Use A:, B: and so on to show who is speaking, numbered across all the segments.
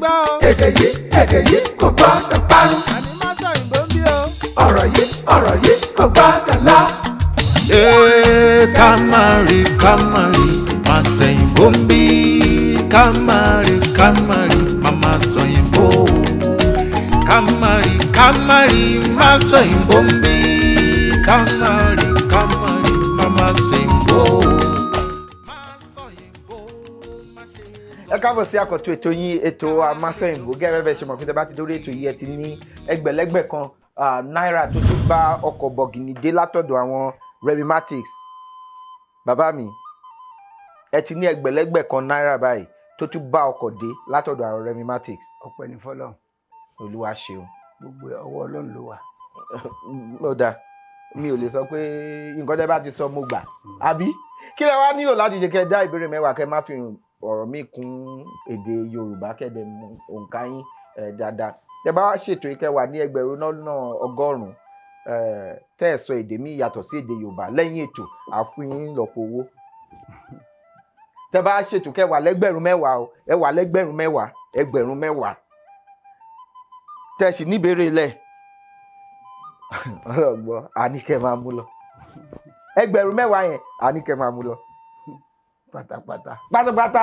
A: gbọ́ o.
B: èdè yìí kò gbọ́dọ̀ parun.
A: àní má sọ ìbò ń bí o.
B: ọ̀rọ̀ yìí kò gbọ́dọ̀ lọ.
C: Kamari, má sẹ́yìn bombi. Kamari, mama sẹ́yìn bo. Kamari, má sẹ́yìn bombi. Kamari, mama sẹ́yìn bo.
D: Ẹ káàbọ̀ sí àkọ́tún ètò yín ètò Amáṣẹ́yìnbó gẹ́gẹ́ bẹ́ẹ̀ ṣe mọ̀ pé tẹ́ bá ti dórí ètò yìí ẹ ti ní ẹgbẹ̀lẹ́gbẹ̀ kan náírà tó tún bá ọkọ̀ bọ̀gìnì dé látọ̀dọ̀ àwọn Remimatics. Bàbá mi ẹ ti ní ẹgbẹ̀lẹ́gbẹ̀ kan náírà báyìí tó tún bá ọkọ̀ dé látọ̀dọ̀ àwọn Remimatics.
E: Ọpẹ́ ní fọ́lọ́run.
D: Olúwa ṣeun.
E: Gbogbo ọwọ́ Ọlọ́run ló wà.
D: Ó dáa mi ò lè sọ pé nǹkan tẹ́ bá ti sọ mo gbà àbí kí lẹ wá nílò láti ṣe kẹ́ dá ìbéèrè mẹ́wàá kẹ́ má fi ọ̀rọ̀ mi kún èdè Yorùbá kẹ́dẹ̀ mú òǹkà yín dáadáa tẹ́ bá ṣètò yìí kẹ́ wà ní ẹgbẹ̀rún lọ́nà ọgọ́rùn-ún tẹ́ ẹ̀ sọ èdè mi yàtọ̀ sí èdè Yorùbá lẹ́yìn ètò àfún yín lọ́pọ̀ owó tẹ́ bá ṣètò kẹ́ wà lẹ́gbẹ̀rún mẹ́wàá o ẹ wà lẹ́gbẹ̀rún mẹ́wàá ẹgbẹ̀rún mẹ́wàá tẹ́ sì níbèrè lẹ̀ ọlọ́gbọ́ àníkẹ́ máa mú lọ ẹgbẹ̀rún mẹ́wàá yẹn àníkẹ́ máa mú lọ pátápátá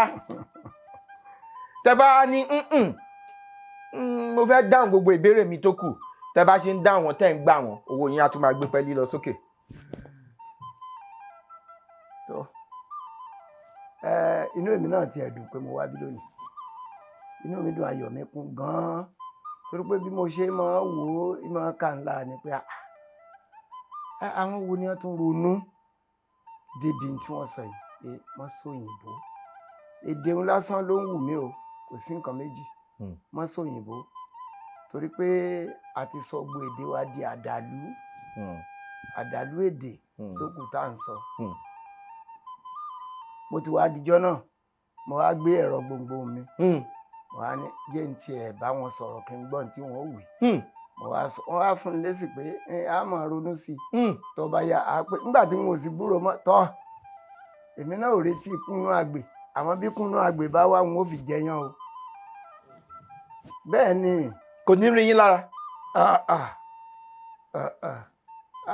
D: tẹ́ bá ní mo fẹ́ dáhùn gbogbo ìbéèrè mi tó kù tẹ́ bá ṣe ń dáhùn wọn tẹ́ ń gbà wọn owó yín á tún máa gbé pẹ́lí lọ sókè.
E: Inú èmi náà ti ẹ̀dùn pé mo wá bí lónìí inú mi dùn ayọ̀ mi kún gan-an torí pé bí mo ṣe máa wò ó máa kà ńlá ni pé àwọn wo ni wọ́n tún ronú débi tí wọ́n sọ yìí pé wọ́n sóyìnbó èdè òun lásán ló ń wù mí o kò sí nǹkan méjì wọ́n sóyìnbó torí pé a ti sọ gbogbo èdè wa di àdàlú èdè tó kù tá à ń sọ mo ti wá dijọ́ náà mo wá gbé ẹ̀rọ gbòǹgbò mi mo wá ní jẹ́ ní tiẹ̀ bá wọn sọ̀rọ̀ kí n gbọ́ tí wọ́n wí wọ́n wá fún un lésì pé a máa ronú sí i tó bá yá a pé nígbà tí mo sì gbúrò mọ́ tọ́ èmi náà ò retí kúnnú àgbè àmọ́ bí kúnnú àgbè bá wà wọn ò fi jẹyàn o bẹ́ẹ̀ ni
D: kò ní rí yín lára.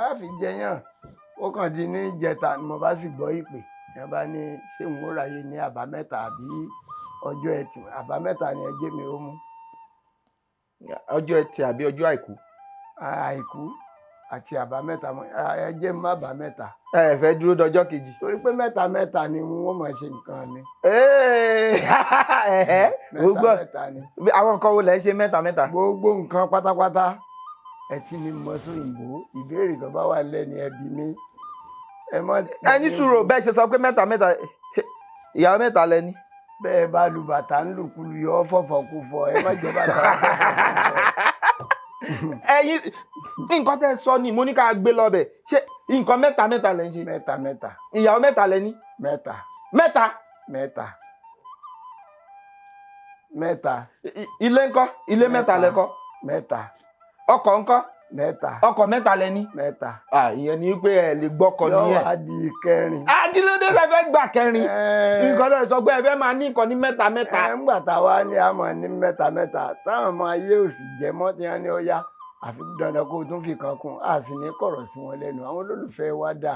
E: a fi jẹyàn ó kàn di ní ìjẹta ni mo bá sì gbọ́ ìpè yẹn bá ní ṣé n ó ráyè ní àbámẹ́ta àbí ọjọ́ ẹtì àbámẹ́ta ni ẹjẹ́ mi ó mú.
D: ọjọ́ ẹtì àbí ọjọ́ àìkú.
E: àìkú àti àbámẹ́ta ẹjẹ́ má àbámẹ́ta.
D: ẹ fẹ́ dúró dọjọ́ kejì.
E: torí pé mẹ́ta ni wọ́n máa ṣe nǹkan mi.
D: mẹ́ta ni. àwọn nǹkan wo lẹ ń ṣe mẹ́ta.
E: gbogbo nǹkan pátápátá ẹtì ni mo sọ òyìnbó ìbéèrè tó bá wà lẹ́ni ẹbí mi.
D: ẹ ní sùúrù bẹ́ẹ̀ ṣe sọ pé mẹ́ta ìyàwó mẹ́ta lẹ́ni.
E: bẹ́ẹ̀ bá lu bàtà ń lùkulù yọ fọ̀fọ̀ kú fọ ẹ má jẹ́ bàtà.
D: ẹ̀yin nǹkan tẹ́ sọ ni mo ní ká gbé lọ́bẹ̀ ṣé nǹkan mẹ́ta lẹ́ ń ṣe.
E: mẹ́ta.
D: ìyàwó mẹ́ta lẹ́ni. mẹ́ta. ilé ńkọ́ ilé mẹ́ta lẹ́kọ́.
E: mẹ́ta.
D: ọkọ̀ ńkọ́.
E: mẹ́ta.
D: ọkọ̀ mẹ́ta lẹ́ni.
E: mẹ́ta.
D: ìyẹn ni pé ẹ lè gbọ́kọ̀ nìyẹn.
E: yóò wá di kẹrin.
D: àdìlódé ṣe fẹ́ gbà kẹrin. nǹkan náà sọ pé ẹ fẹ́ máa ní nǹkan ní mẹ́ta.
E: ńgbà táwa ní àmọ́ ní mẹ́ta táwọn ọmọ ayé ò sì jẹ́ mọ́ tí wọ́n ní ó yá àfi dandan kó o tún fi kan kún a sì ní kọ̀rọ̀ sí wọn lẹ́nu àwọn olólùfẹ́ wa dà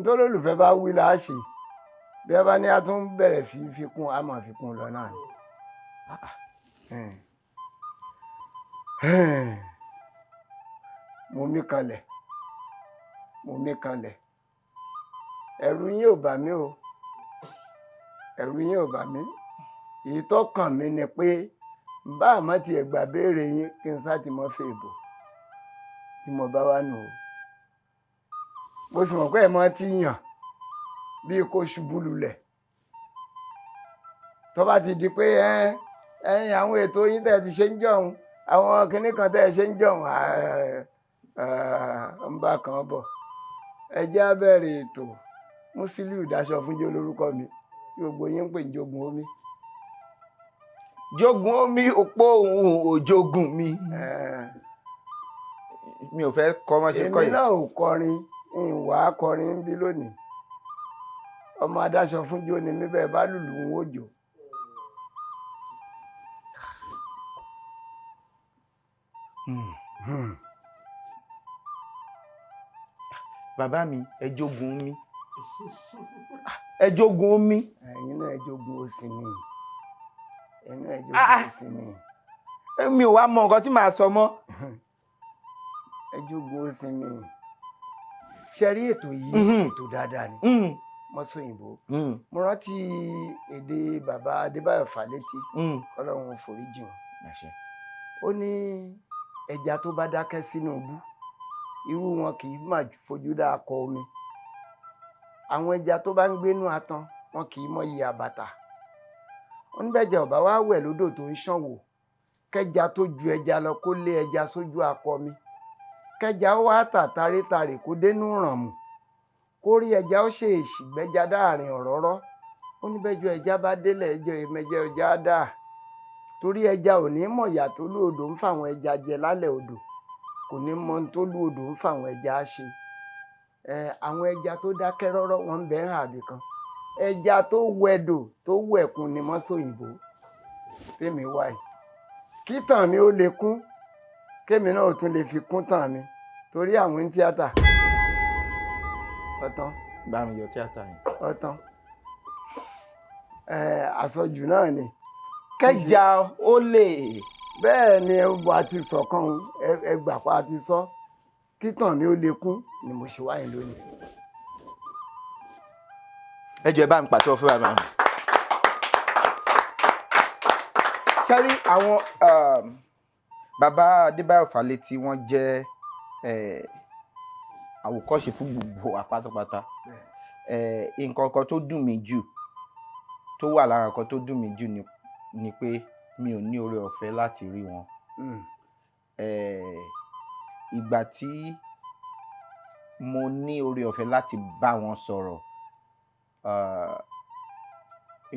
E: tó lólùfẹ́ bá wí là á ṣe bí ẹ bá ní a tún bẹ̀rẹ̀ sí fi kún a máa fi kún lọ náà ni. mo mí kanlẹ̀ ẹ̀rù yín ò bà mí o èyí tó kàn mí ni pé bá àmọ́ tiẹ̀ gbà béèrè yín kí n sáà ti mọ́ fẹ́ ìbò tí mo bá wà nù o mo sì mọ̀ pé ẹ̀ mọ́ ti yàn bíi kó ṣubú lulẹ̀ tó bá ti di pé ẹ̀yin àwọn ètò yín tẹ̀ ti ṣe ń jọ̀hún àwọn kinní kan tẹ̀ ṣe ń jọ̀hún ń bá kan bọ̀ ẹ jẹ́ á bẹ̀rẹ̀ ètò Musiliu Daṣọfúnjó lórúkọ mi tí gbogbo yín ń pè ní Jogun Omi.
D: Jogun Omi òpó òun òjogun mi. mi ò fẹ́ kọ́ ọmọ ṣe kọ́ yìí.
E: èmi náà ò kọrin ìwà kọrin ń bí lónìí ọmọ Adáṣọfúnjó ni mí bẹ́ẹ̀ bá lùlù ń wòjò
D: bàbá mi ẹ jogun mi ẹ jogun mi.
E: ẹ̀yin náà ẹ jogun òsì mi ẹ̀yin náà ẹ jogun òsì mi.
D: mi ò wá mọ nǹkan tí màá sọ mọ́.
E: ẹ jogun òsì mi. ṣe rí ètò yìí ètò dáadáa ni mọ́sọ̀yìnbó. mo rántí èdè bàbá Adébáyọ̀ Fálétí Ọlọ́run foríjì wọn. ó ní ẹja tó bá dákẹ́ sínú ibú irú wọn kì í máa fojú dá akọ omi. àwọn ẹja tó bá ń gbénú atan wọn kì í mọyì àbàtà. oníbẹ̀jẹ̀ ọ̀bá wá wẹ̀ lódò tó ń ṣàn wò kẹja tó ju ẹja lọ kó lé ẹja sójú akọ mi kẹja ó wá tà tàrétàrè kó dénú ràn mù kó rí ẹja ó ṣe èṣì gbẹ́ja dáàrin ọ̀rọ̀rọ̀. oníbẹ̀jọ ẹja bá délẹ̀ ẹjọ́ ìmẹ̀jẹ ọjà dà torí ẹja ò ní mọ̀ ìyà tó lú odò ń fàwọn ẹja jẹ lálẹ́ odò kò ní mọ tó lú odò ń fàwọn ẹja ṣe. àwọn ẹja tó dákẹ́ rọ́rọ́ wọn ń bẹ ń hàbì kan ẹja tó wẹdò tó wẹ̀kùn ni mọ́sọ̀yìnbó tèmi wáyé kí tàn mi ó lè kún kémi náà tún lè fi kún tàn mi torí àwọn ní tíátà ọ̀tán.
D: bá mi yọ tíátà yẹn.
E: ọ̀tán àsọjù náà ni.
D: kẹjà ó lè.
E: bẹ́ẹ̀ ni a ti sọ kan ẹgbà pa a ti sọ kí tàn mi ó lè kún ni mo ṣe wáyé lónìí.
D: ẹ jọ̀ọ́ ẹ bá mi pàtó fún bàbá mi. sẹ́rí àwọn bàbá Adébáyọ̀ Fálétí wọ́n jẹ́ àwòkọ́ṣe fún gbogbo wa pátápátá. nǹkan kan tó dùn mí jù tó wà lára nǹkan tó dùn mí jù ni pé mi ò ní oore ọ̀fẹ́ láti rí wọn. ìgbà tí mo ní oore ọ̀fẹ́ láti bá wọn sọ̀rọ̀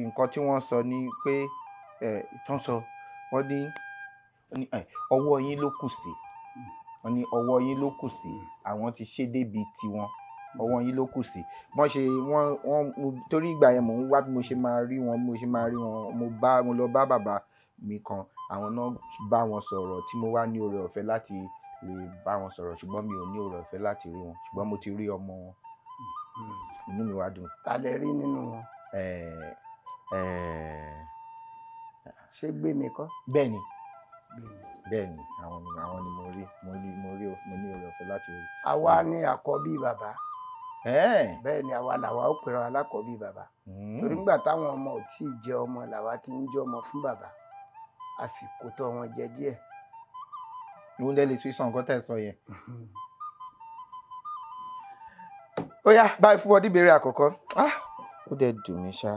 D: nǹkan tí wọ́n sọ ni pé wọ́n ní ọwọ́ yín ló kù sí wọ́n ní ọwọ́ yín ló kù sí àwọn ti ṣe débi tiwọn ọwọ́ yín ló kù sí wọ́n ṣe wọ́n torí ìgbà yẹn mò ń wá bí mo ṣe máa rí wọn mo lọ bá bàbá mi kan àwọn náà bá wọn sọ̀rọ̀ tí mo wá ní oore ọ̀fẹ́ láti lè bá wọn sọ̀rọ̀ ṣùgbọ́n mi ò ní oore ọ̀fẹ́ láti rí wọn ṣùgbọ́n mo ti rí ọmọ wọn inú mi wá dùn.
E: ta lẹ rí nínú wọn. ṣé Gbémi kọ́.
D: bẹ́ẹ̀ni àwọn ni mo ní oore ọ̀fẹ́ láti rí.
E: àwa ni àkọ́bí bàbá. bẹ́ẹ̀ ni àwa làwa ó pèrò alákọ̀ọ́bí bàbá. torí nígbà táwọn ọmọ ò tí ì jẹ ọmọ làwa ti ń jẹ ọmọ fún bàbá a sì kó tọ́ wọn jẹ díẹ̀.
D: ìwọ́n dẹ́ lè fi sàn nǹkan tẹ̀ sọ yẹn. ó yá báyìí fún ọdún ìbéèrè àkọ́kọ́ ó dẹ̀ dùn mí ṣá.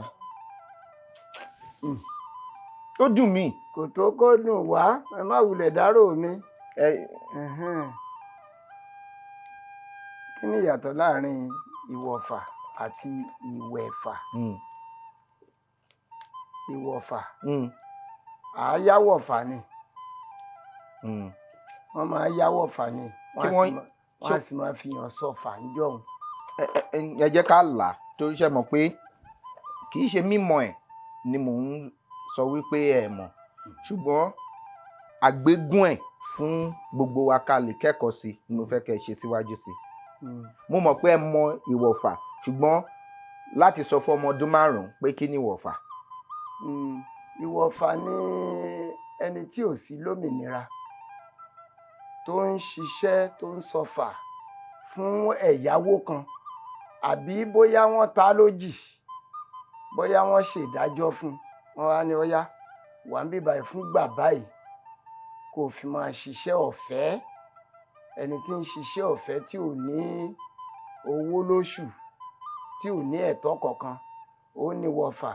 D: ó dùn mí.
E: kò tó kó dùn wá ẹ má wulẹ̀ dárò mi. kí ni ìyàtọ̀ láàrin ìwọ̀fà àti ìwẹ̀fà? ìwọ̀fà àáyáwọ̀fà ni wọ́n máa yáwọ̀fà ni wọ́n á sì máa fi hàn sọ̀fà ń jọ̀hún.
D: ẹ jẹ́ ká là á torí ṣe mọ̀ pé kì í ṣe mímọ̀ ẹ̀ ni mò ń sọ wípé ẹ mọ̀ ṣùgbọ́n àgbégún ẹ̀ fún gbogbo wa ká lè kẹ́kọ̀ọ́ sí ni mo fẹ́ kẹ́ ẹ ṣe síwájú sí. mo mọ̀ pé ẹ mọ ìwọ̀fà ṣùgbọ́n láti sọ fún ọmọ ọdún 5 pé kí ni ìwọ̀fà.
E: ìwọ̀fà ni ẹni tí ò sí lómìnira tó ń ṣiṣẹ́ tó ń sọfà fún ẹ̀yáwó kan àbí bóyá wọ́n ta lójì bóyá wọ́n ṣèdájọ́ fún wọn wá ní ọyá wà ń bíbá ẹ̀ fún gbà báyìí kó o fi máa ṣiṣẹ́ ọ̀fẹ́ ẹni tí ń ṣiṣẹ́ ọ̀fẹ́ tí ò ní owó lóṣù tí ò ní ẹ̀tọ́ kankan ó ní wọ̀fà.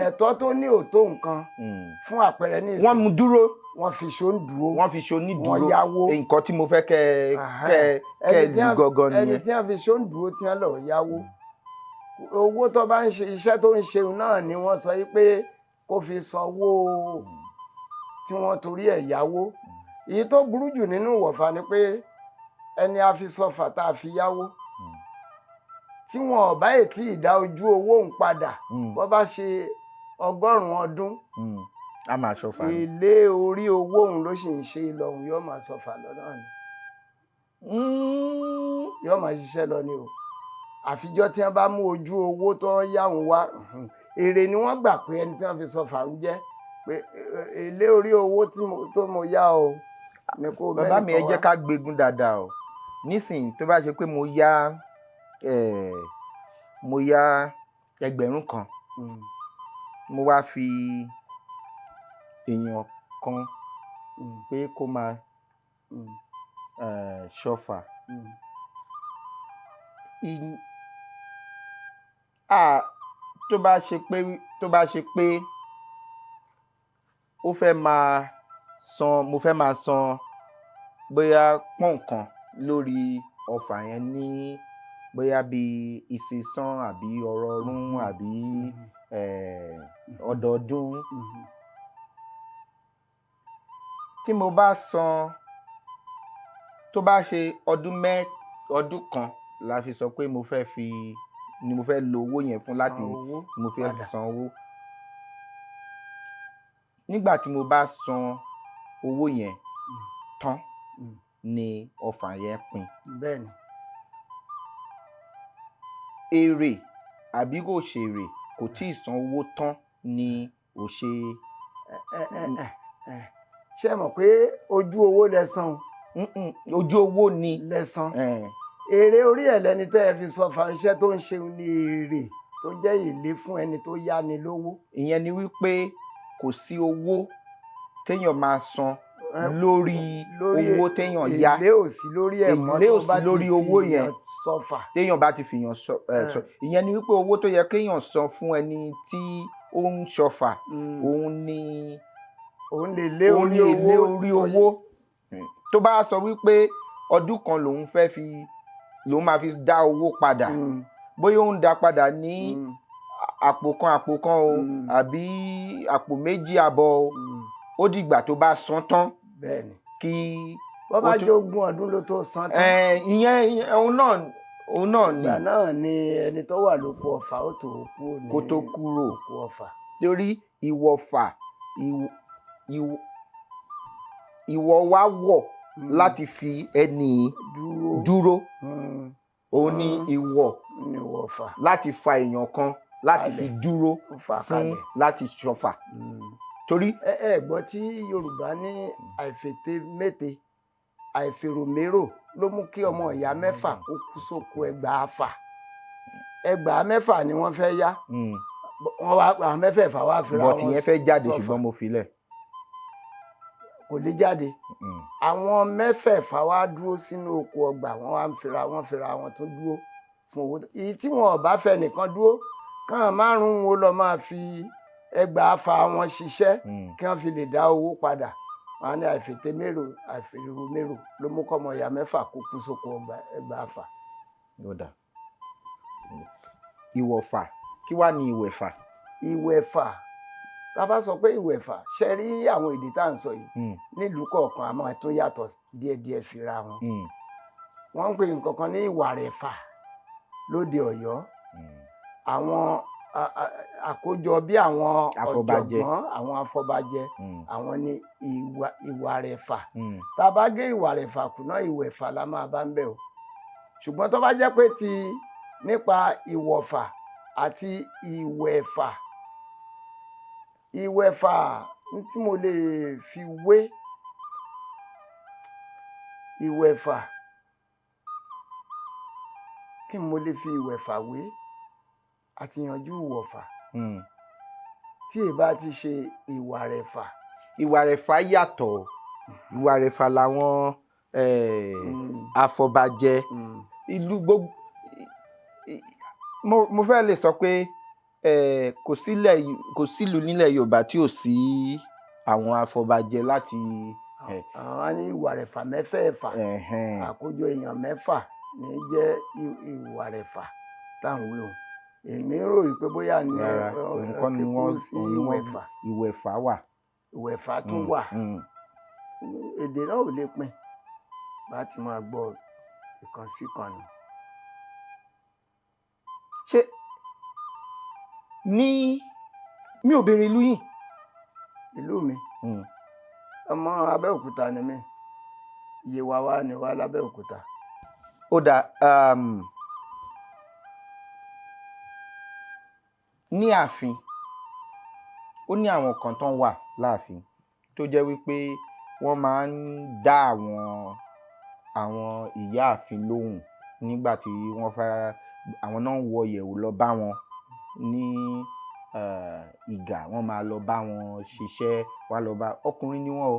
E: ẹ̀tọ́ tó ní òtó nǹkan fún àpẹẹrẹ ní ìsìn
D: wọ́n mú dúró
E: wọ́n fi ṣó ń dúró
D: wọ́n fi ṣó ní dúró
E: wọ́n yáwó
D: nǹkan tí mo fẹ́ kẹ́ lù gangan nìyẹn.
E: ẹni tí wọ́n fi ṣó ń dúró tí wọ́n lọ yáwó owó tó bá ń ṣe iṣẹ́ tó ń ṣe náà ni wọ́n sọ pé kó fi sanwó tí wọ́n torí ẹ̀ yáwó. èyí tó burú jù nínú ìwọ̀fà ni pé ẹni a fi sọfà tá a fi yáwó tí wọn ò bá ètí ìdá ojú owó ń padà wọ́n bá ṣe 100 ọdún
D: a máa ṣọfà ni.
E: èlé orí owó òun ló sì ń ṣe lọ́hùn yóò máa sọfà lọ́nà ni yóò máa ṣiṣẹ́ lọ ni o àfijọ́ tí wọ́n bá mú ojú owó tó ń yá òun wá èrè ni wọ́n gbà pé ẹni tí wọ́n fi sọfà ń jẹ́ pé èlé orí owó tó mo yá o ni kò bẹ́ẹ̀
D: bàbá mi ẹ jẹ́ ká gbégun dáadáa o nísìnyí tó bá ṣe pé mo yá ẹgbẹ̀rún kan mo wá fi èèyàn kan pé kó máa ṣọfà tó bá ṣe pé ó fẹ́ máa san mo fẹ́ máa san bóyá pọ́n kan lórí ọfà yẹn ní bóyá bíi ìsísán àbí ọrọọrún àbí ọdọọdún tí mo bá san tó bá ṣe ọdún kan la fi sọ pé mo fẹ́ lo owó yẹn fún láti mo fẹ́ san owó nígbà tí mo bá san owó yẹn tán ni ọfà yẹn pin.
E: bẹ́ẹ̀ni.
D: èrè àbí kò ṣèrè kò tí ì san owó tán ni ò ṣe.
E: ṣé mọ̀ pé ojú owó lẹ́san.
D: ojú owó ni
E: lẹ́san. èrè orí ẹ̀ lẹ́ni tẹ́ ẹ fi sọfà iṣẹ́ tó ń ṣe ní èrè tó jẹ́ èlé fún ẹni tó yá ni lówó.
D: ìyẹn ni wípé kò sí owó téèyàn máa san lórí owó téèyàn yá
E: èlé ò sí lórí ẹ̀ mọ́ tó bá ti fi yàn sọfà
D: téèyàn bá ti fi yàn sọ ìyẹn ni wípé owó tó yẹ kéèyàn san fún ẹni tí ó ń ṣọfà òun lè lé orí owó tó bá sọ wípé ọdún kan lòun máa fi dá owó padà bóyá ó ń dá padà ní àpò kan o àbí àpò méjì àbọ̀ o ó dìgbà tó bá san tán.
E: bẹ́ẹ̀ni.
D: kí
E: wọ́n bá jẹ́ ogún ọdún ló tó san tán.
D: ìyẹn òun náà ni.
E: ìgbà náà ni ẹni tó wà lóko ọ̀fà ó tó kú ní
D: kó tó kúrò
E: lóko ọ̀fà.
D: torí ìwọ̀fà ìwọ wá wọ̀ láti fi ẹni dúró òun ni ìwọ̀fà láti fa èèyàn kan láti fi dúró fún láti ṣọfà. torí
E: ẹ gbọ́ tí Yorùbá ní àìfètè méte àìfèròmérò ló mú kí ọmọ ìyá mẹ́fà kó kú sóko ẹgbàá mẹ́fà ni wọ́n fẹ́ yá wọ́n wá àwọn mẹ́fẹ̀ẹ̀fà wá fira wọn
D: bọ̀tì yẹn fẹ́ jáde ṣùgbọ́n mo filẹ̀.
E: kò lè jáde àwọn mẹ́fẹ̀ẹ̀fà wá dúró sínú oko ọgbà wọ́n wá ń fira wọn tó dúró fún owó èyí tí wọn ò bá fẹ́ nìkan dúró káwọn márùn-ún wo lọ máa fi ẹgbàá fa wọn ṣiṣẹ́ kí wọ́n fi lè dá owó padà wọn ní àìfètè mérò àìfèrò mérò ló mú kọ́mọ ìyá mẹ́fà kó kú sóko ẹgbàá fà.
D: ìwọ̀fà kí wàá ní ìwẹ̀fà.
E: ìwẹ̀fà tá a bá sọ pé ìwẹ̀fà ṣe rí àwọn èdè tá à ń sọ yìí nílùú kọ̀ọ̀kan àmọ́ tó yàtọ̀ díẹ̀díẹ̀ síra wọn. wọ́n ń pè nǹkan kan ní ìwà rẹ̀fà lóde Ọ̀yọ́ àwọn àkójọ bí àwọn ọ̀jọ̀gbọ́n àwọn afọbajẹ àwọn ní ìwà rẹ̀fà tá a bá gé ìwà rẹ̀fà kùnà ìwẹ̀fà la máa bá ń bẹ̀ o ṣùgbọ́n tó bá jẹ́ pé ti nípa ìwọ̀fà àti ìwẹ̀fà tí mo lè fi wé ìwẹ̀fà kí mo lè fi ìwẹ̀fà wé àti yanjú ìwọ̀fà tí ì bá ti ṣe ìwà rẹ̀fà.
D: ìwà rẹ̀fà yàtọ̀ ìwà rẹ̀fà làwọn afọbajẹ ìlú gbogbo mo fẹ́ lè sọ pé kò sílùú nílẹ̀ Yorùbá tí ò sí àwọn afọbajẹ láti.
E: àwọn ní ìwà rẹ̀fà mẹ́fẹ̀ẹ̀fà àkójọ èèyàn mẹ́fà ní jẹ́ ìwà rẹ̀fà táwọn wí o èmi rò yìí pé bóyá ní
D: nǹkan ni ìwẹ̀fà wà.
E: ìwẹ̀fà tún wà èdè náà ò lè pín bá ti máa gbọ́ ìkan sí kan nù.
D: ṣé ní mi ò béèrè ìlú yìí
E: ìlú mi ọmọ Abẹ́òkúta ni mí Yewa wa ni wá l'Abẹ́òkúta.
D: ó dà ní ààfin ó ní àwọn kan tán wà láàfin tó jẹ́ wípé wọ́n máa ń dá àwọn ìyá ààfin lóhùn nígbà tí wọ́n fẹ́ àwọn náà ń wọ yẹ̀wò lọ bá wọn ní ìgà wọ́n máa lọ bá wọn ṣiṣẹ́ wá lọ bá ọkùnrin ni wọ́n o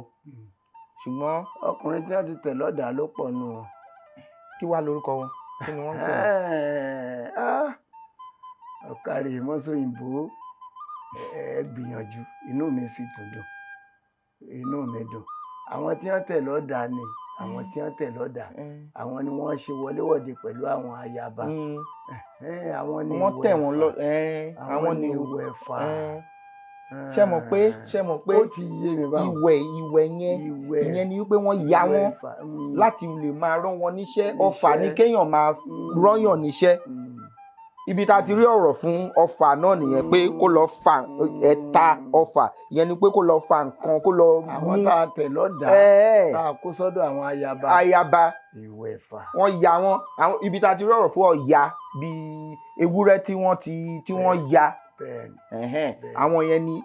D: ṣùgbọ́n
E: ọkùnrin tí wọ́n ti tẹ̀ lọ́dà ló pọ̀ nù wọn.
D: kí wá lórúkọ wọn kí ni wọ́n ń pè wọ́n.
E: ọ̀kàrí mọ́sọ̀yìnbó gbìyànjú inú mi sì tún dùn inú mi dùn àwọn tí wọ́n tẹ̀ lọ́dà ni àwọn tí wọ́n tẹ̀ lọ́dà àwọn ni wọ́n ṣe wọléwọ̀de pẹ̀lú àwọn ayaba àwọn ni
D: wọ́n tẹ̀ wọ́n lọ
E: àwọn ni ìwẹ̀fà.
D: ṣé mọ̀ pé
E: ó ti yé mi báwọn
D: ìwẹ̀ yẹn ìyẹn ni wípé wọ́n ya wọ́n láti lè máa rán wọn níṣẹ́ ọfà ní kéèyàn máa rọ́yàn níṣẹ́ ibi tá a ti rí ọ̀rọ̀ fún ọfà náà nìyẹn pé kó lọ fa ẹ̀ta ọfà ìyẹn ni pé kó lọ fa nǹkan kó lọ mú
E: àwọn tá a tẹ̀ lọ́dà tá a kó sọ́dọ̀ àwọn ayaba ìwẹ̀fà
D: wọ́n ya wọ́n àwọn ibi tá a ti rí ọ̀rọ̀ fún ọ̀ya bíi ewúrẹ́ tí wọ́n ya àwọn yẹn ni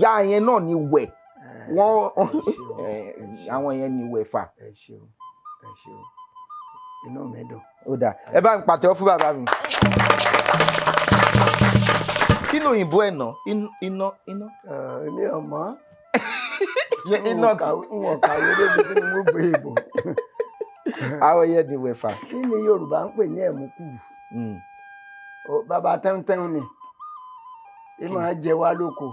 D: ya yẹn náà ni wẹ̀ wọ́n àwọn yẹn ni wẹ̀fà.
E: ẹ ṣeun inú mi dùn.
D: ó dà ẹ bá ń pàtẹ́wọ́ fún bàbá mi. kí ló òyìnbó ẹ̀ nà iná.
E: ilé ọmọ
D: iná
E: wọn kàwé débi tí mo gbé ìbò.
D: àwọn yẹn ni wẹ̀fà.
E: kí ni Yorùbá ń pè ní ẹ̀múkùrù. bàbá tẹ́ntẹ́n ni ìmọ̀ jẹ wá lóko.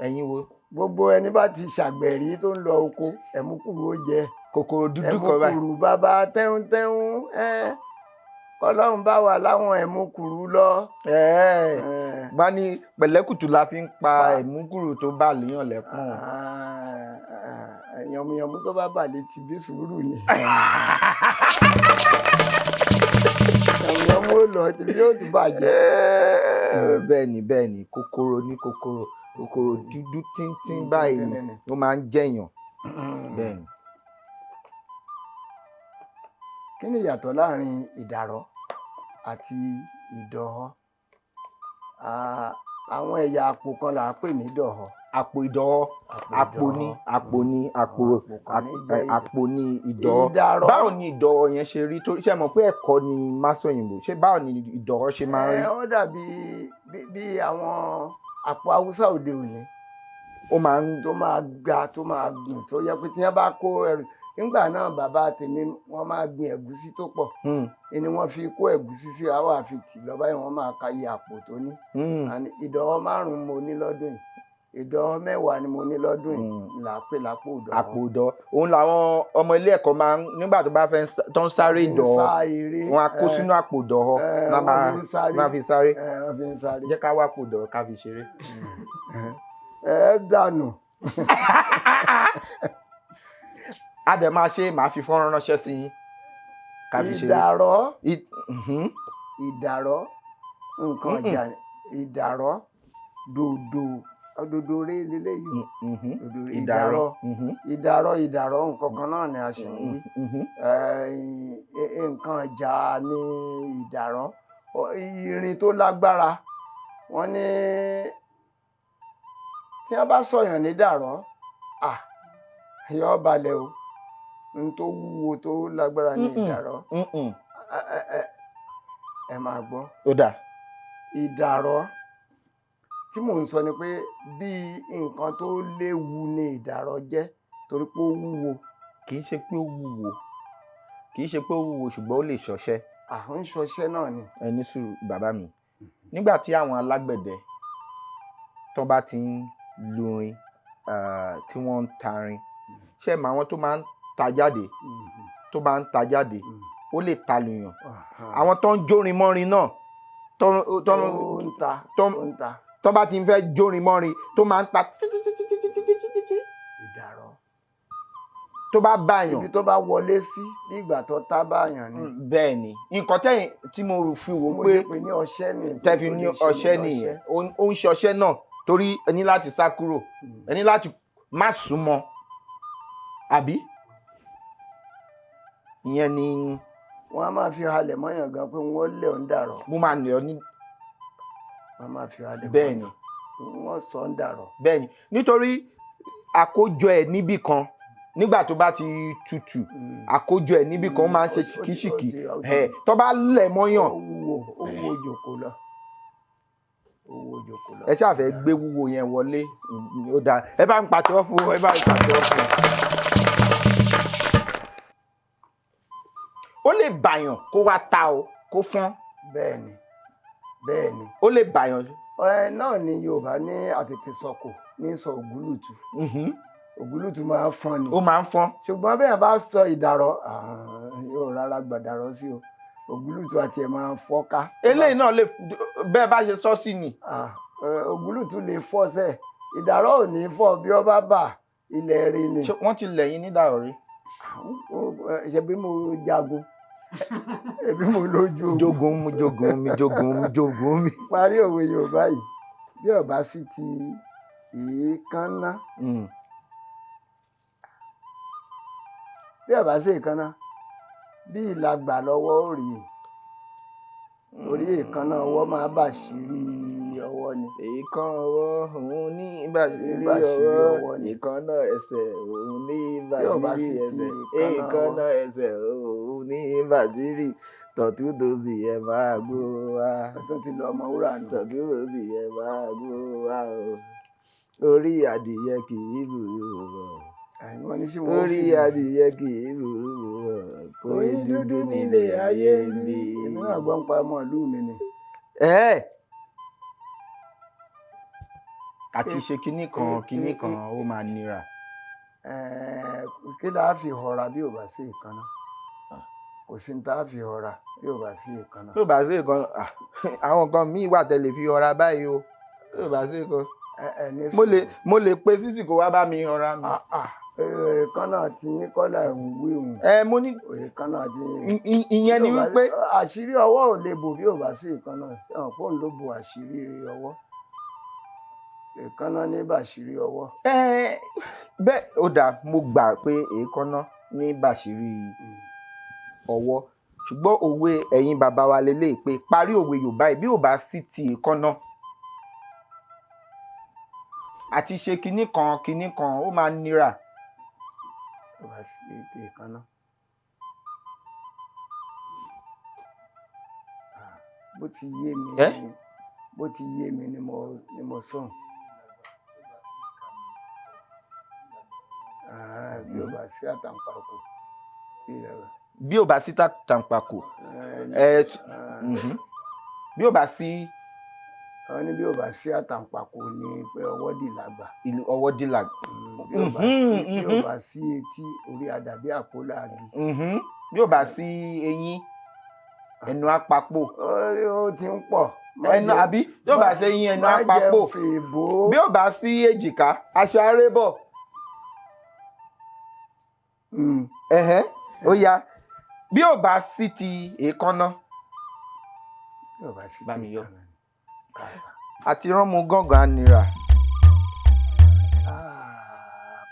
D: ẹ̀yin wo.
E: gbogbo ẹni bá ti ṣàgbẹ̀rí tó ń lọ oko ẹ̀múkùrù ó jẹ.
D: kòkòrò dúdú kan báyìí.
E: ẹ̀múkùrù bàbá tẹ́ntẹ́n Ọlọ́run bá wà láwọn ẹ̀múkùrù lọ.
D: bá ní pẹ̀lẹ́kùtù la fi ń pa ẹ̀múkùrù tó bá léèyàn lẹ́kùn.
E: yànmùyànmú tó bá bà létí bí sùúrù ni. yànmùyànmú ó lọ tìbí yóò tún bàjẹ́.
D: bẹ́ẹ̀ ni kòkòrò dúdú tíntín báyìí ló máa ń jẹ̀yàn. bẹ́ẹ̀ ni.
E: kí ni ìyàtọ̀ láàrin ìdàrọ̀ àti ìdọ̀họ́? àwọn ẹ̀yà àpò kan là á pè ní ìdọ̀họ́.
D: àpò ìdọ̀họ́ àpò ní ìdọ̀họ́. báwo ni ìdọ̀họ́ yẹn ṣe rí torí ṣe mọ̀ pé ẹ̀kọ́ ni Másọ̀yìnbó ṣé báwo ni ìdọ̀họ́ ṣe máa ń rí.
E: ó dàbí bí àwọn àpò Haúsá òde òní.
D: ó máa ń
E: tó máa ga tó máa gùn tó yẹ pé tí wọ́n bá kó ẹrù nígbà náà bàbá tèmi wọ́n máa gbin ẹ̀gúsí tó pọ̀ ni wọ́n fi kó ẹ̀gúsí sí àwọn àfitì lọ́ba yìí wọ́n máa ka iye àpò tó ní. ìdọ̀họ́ 5 mo ní lọ́dún yìí ìdọ̀họ́ 10 ni mo ní lọ́dún yìí là á pè lápò ìdọ̀họ́.
D: àpò ìdọ̀họ́ òun làwọn ọmọ ilé ẹ̀kọ́ máa ń nígbà tó bá fẹ́ tó ń sáré ìdọ̀họ́ wọn á kó sínú àpò ìdọ̀họ́ máa fi sáré jẹ́ ká wá àpò ìdọ̀họ́ ká fi ṣeré.
E: dànù.
D: a dẹ̀ máa ṣe máa fi fọ́nrán ránṣẹ́ sí yín ká fi ṣeré.
E: ìdàrọ̀ nǹkan ọjà ìdàrọ̀ dòdò rẹ lélẹ́yìí ìdàrọ̀ nǹkan kan náà ni a ṣe ń wí nǹkan ọjà ni ìdàrọ̀ irin tó lágbára wọ́n ní tí wọ́n bá sọ̀yàn ní dàrọ̀ yọ balẹ̀ o n tó wúwo tó lágbára ní ìdàrọ̀ ẹ máa gbọ́.
D: ó dà.
E: ìdàrọ̀ tí mò ń sọ ni pé bí nǹkan tó léwu ni ìdàrọ̀ jẹ́ torí pé ó wúwo.
D: kì í ṣe pé ó wúwo ṣùgbọ́n ó lè ṣọṣẹ́.
E: àwọn ṣọṣẹ́ náà ni.
D: ẹ ní sùúrù bàbá mi nígbà tí àwọn alágbẹ̀dẹ tó bá ti ń lurin tí wọ́n ń tarin ṣé ẹ mọ̀ àwọn tó máa ń ta jáde ó lè ta lùyàn àwọn tó ń jórin mọ́rin náà tó bá ti ń fẹ́ jórin mọ́rin tó máa ń ta
E: ìdàrọ̀
D: tó bá báyàn
E: ibi tó bá wọlé sí bí ìgbà tó tá báyàn ni.
D: bẹ́ẹ̀ ni nǹkan tẹ́yìn tí mo fi wò pé
E: ní ọṣẹ́ ni
D: tẹ́fi ní ọṣẹ́ nìyẹn ó ń ṣe ọṣẹ́ náà torí ẹ ní láti sá kúrò ẹ ní láti má súnmọ́ àbí ìyẹn ni
E: wọ́n á máa fi halẹ̀ mọ́yàn gan pé wọ́n lé ọ̀ ń dàrọ̀.
D: mo máa nì ọ́ ní
E: wọ́n á máa fi halẹ̀
D: bẹ́ẹ̀ ni
E: wọ́n sọ ń dàrọ̀.
D: bẹ́ẹ̀ ni nítorí àkójọ ẹ̀ níbì kan nígbà tó bá ti tutù àkójọ ẹ̀ níbì kan ó máa ń ṣe ṣìkìṣìkì tó bá lẹ̀ mọ́yàn.
E: ó wúwo jòkó lọ.
D: ẹ ṣáà fẹ́ gbé wúwo yẹn wọlé ó dáa ẹ bá ń pàtẹ́wọ́ fún ẹ bá ń pàtẹ́wọ́ fún un. ó lè bàyàn kó wá ta o kó fọ́n.
E: bẹ́ẹ̀ni
D: ó lè bàyàn.
E: náà ni Yorùbá ní àtètè sọkò ní sọ ògúlùtù. Ògúlùtù máa ń fọ́n ni.
D: ó máa ń fọ́n.
E: ṣùgbọ́n bẹ́ẹ̀ bá sọ ìdàrọ̀ yóò rárá gbàdàrọ̀ sí o ògúlùtù àti ẹ̀ máa ń fọ́ká.
D: eléyìí náà lè bẹ́ẹ̀ bá ṣe sọ sí ni.
E: ògúlùtù lè fọ́ sẹ́ ìdàrọ̀ ò ní fọ́ bí ó bá bà ilẹ̀ rí ni.
D: wọ́n ti lẹ̀yìn nídàrọ̀ rí.
E: ṣe bí mo jagun ẹbí mo lójú
D: jogun mi.
E: parí òwe Yorùbá yìí bí ó bá sí ti èékánná bí ó bá sí èékánná bí ìlàgbà lọ́wọ́ ò rí torí èékánná ọwọ́ máa bàṣírí ọwọ́ ni.
D: èékán ọwọ́ òun ní bàṣírí ọwọ́ èékánná ẹsẹ̀ òun ní bàṣírí ẹsẹ̀ èékánná ẹsẹ̀ òun ní bàṣírí tọ̀túndòsì ẹ̀ máa gbó wá.
E: tó ti lọ ọmọ wúrà nù.
D: tọ̀túndòsì ẹ̀ máa gbó wá o orí adìyẹ kì í burú bọ̀. orí adìyẹ kì í burú bọ̀.
E: oyin dúdú nílé ayé mi. èmi náà gbọ́ ń pa ọmọ ìlú mi ni.
D: àti ṣe kinní kan ó máa nira.
E: kí la fi họra bí ò bá sí ìkànnà kò sí ní tá a fi họra bí ò bá sí ìkànnà.
D: bí ò bá sí ìkànnà àwọn nǹkan míì wà tẹ́lẹ̀ fi họra báyìí o bí ò bá sí ìkànnà. mo lè pe sísì kó wá bá mi họra mi.
E: èékánná tí yín kọ́lá ń wí òun.
D: mo ní
E: èékánná tí
D: ìyẹn ni wípé.
E: àṣírí ọwọ́ ò lè bò bí ò bá sí ìkànnà ẹ̀hàn pọ́ùn ló bo àṣírí ọwọ́ èékánná ní bàṣírí ọwọ́.
D: bẹ́ẹ̀ ó dáa mo gbà pé èékánná ní bàṣírí ọwọ́ ṣùgbọ́n òwe ẹ̀yin bàbá wa lélẹ́yìí pé parí òwe Yorùbá yìí bí ò bá sí ti èékánná àti ṣe kinní kan ó máa nira.
E: ò bá sí ti èékánná. bó ti yé mi ni mo sọ̀n. bí ò bá sí àtàǹpàkò.
D: bí ò bá sí àtàǹpàkò. bí ò bá sí.
E: wọ́n ní bí ò bá sí àtàǹpàkò ni pé ọwọ́ dì lágbà.
D: ọwọ́ dì lágbà.
E: bí ò bá sí etí orí àdàbí àpólà agi.
D: bí ò bá sí eyín ẹnu àpapò.
E: ó ti ń pọ̀.
D: ẹnu àbí bí ò bá sí eyín ẹnu àpapò. bí ò bá sí èjìká aṣọ arébọ̀. ó yá bí ò bá sí ti èékánná.
E: bí ò bá sí ti
D: bá mi yọ.
E: èékánná.
D: àti ránmu gángan á nira.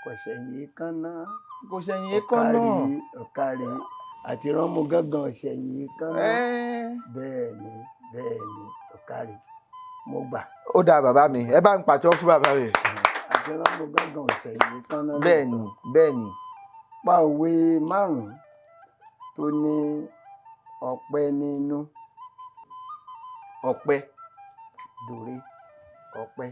E: kò ṣẹ̀yìn èékánná.
D: kò ṣẹ̀yìn èékánná.
E: ọ̀kárí àti ránmu gángan ṣẹ̀yìn èékánná. bẹ́ẹ̀ ni ọ̀kárí mo gbà.
D: ó dáa bàbá mi ẹ bá ń pàtó fún bàbá mi.
E: àti ránmu gángan ṣẹ̀yìn èékánná.
D: bẹ́ẹ̀ ni.
E: pa òwe márùn-ún tó ní ọ̀pẹ nínú.
D: ọ̀pẹ.
E: dòre ọ̀pẹ.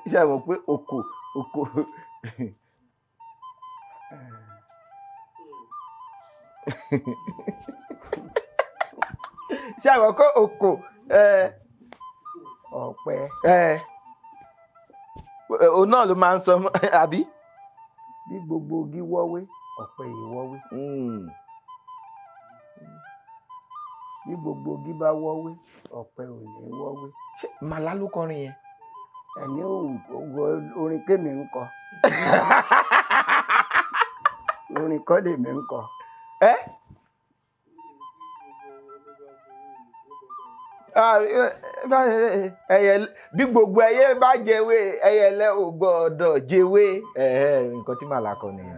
D: ṣé àwọn pé oko. ṣé àwọn kó oko.
E: ọ̀pẹ.
D: òun náà ló máa ń sọ àbí.
E: bí gbogbo igi wọ́wé ọ̀pẹ yìí wọ́wé. bí gbogbo igi bá wọ́wé ọ̀pẹ ò ní wọ́wé.
D: ṣé màlá ló kọrin yẹn.
E: ẹni orin kémi ń kọ. orin kọ́ lèmi ń kọ.
D: ẹyẹ bí gbogbo ẹyẹ bá jẹwé ẹyẹlẹ ò gbọ́dọ̀ jẹwé nǹkan tí màlá kọ nìyẹn.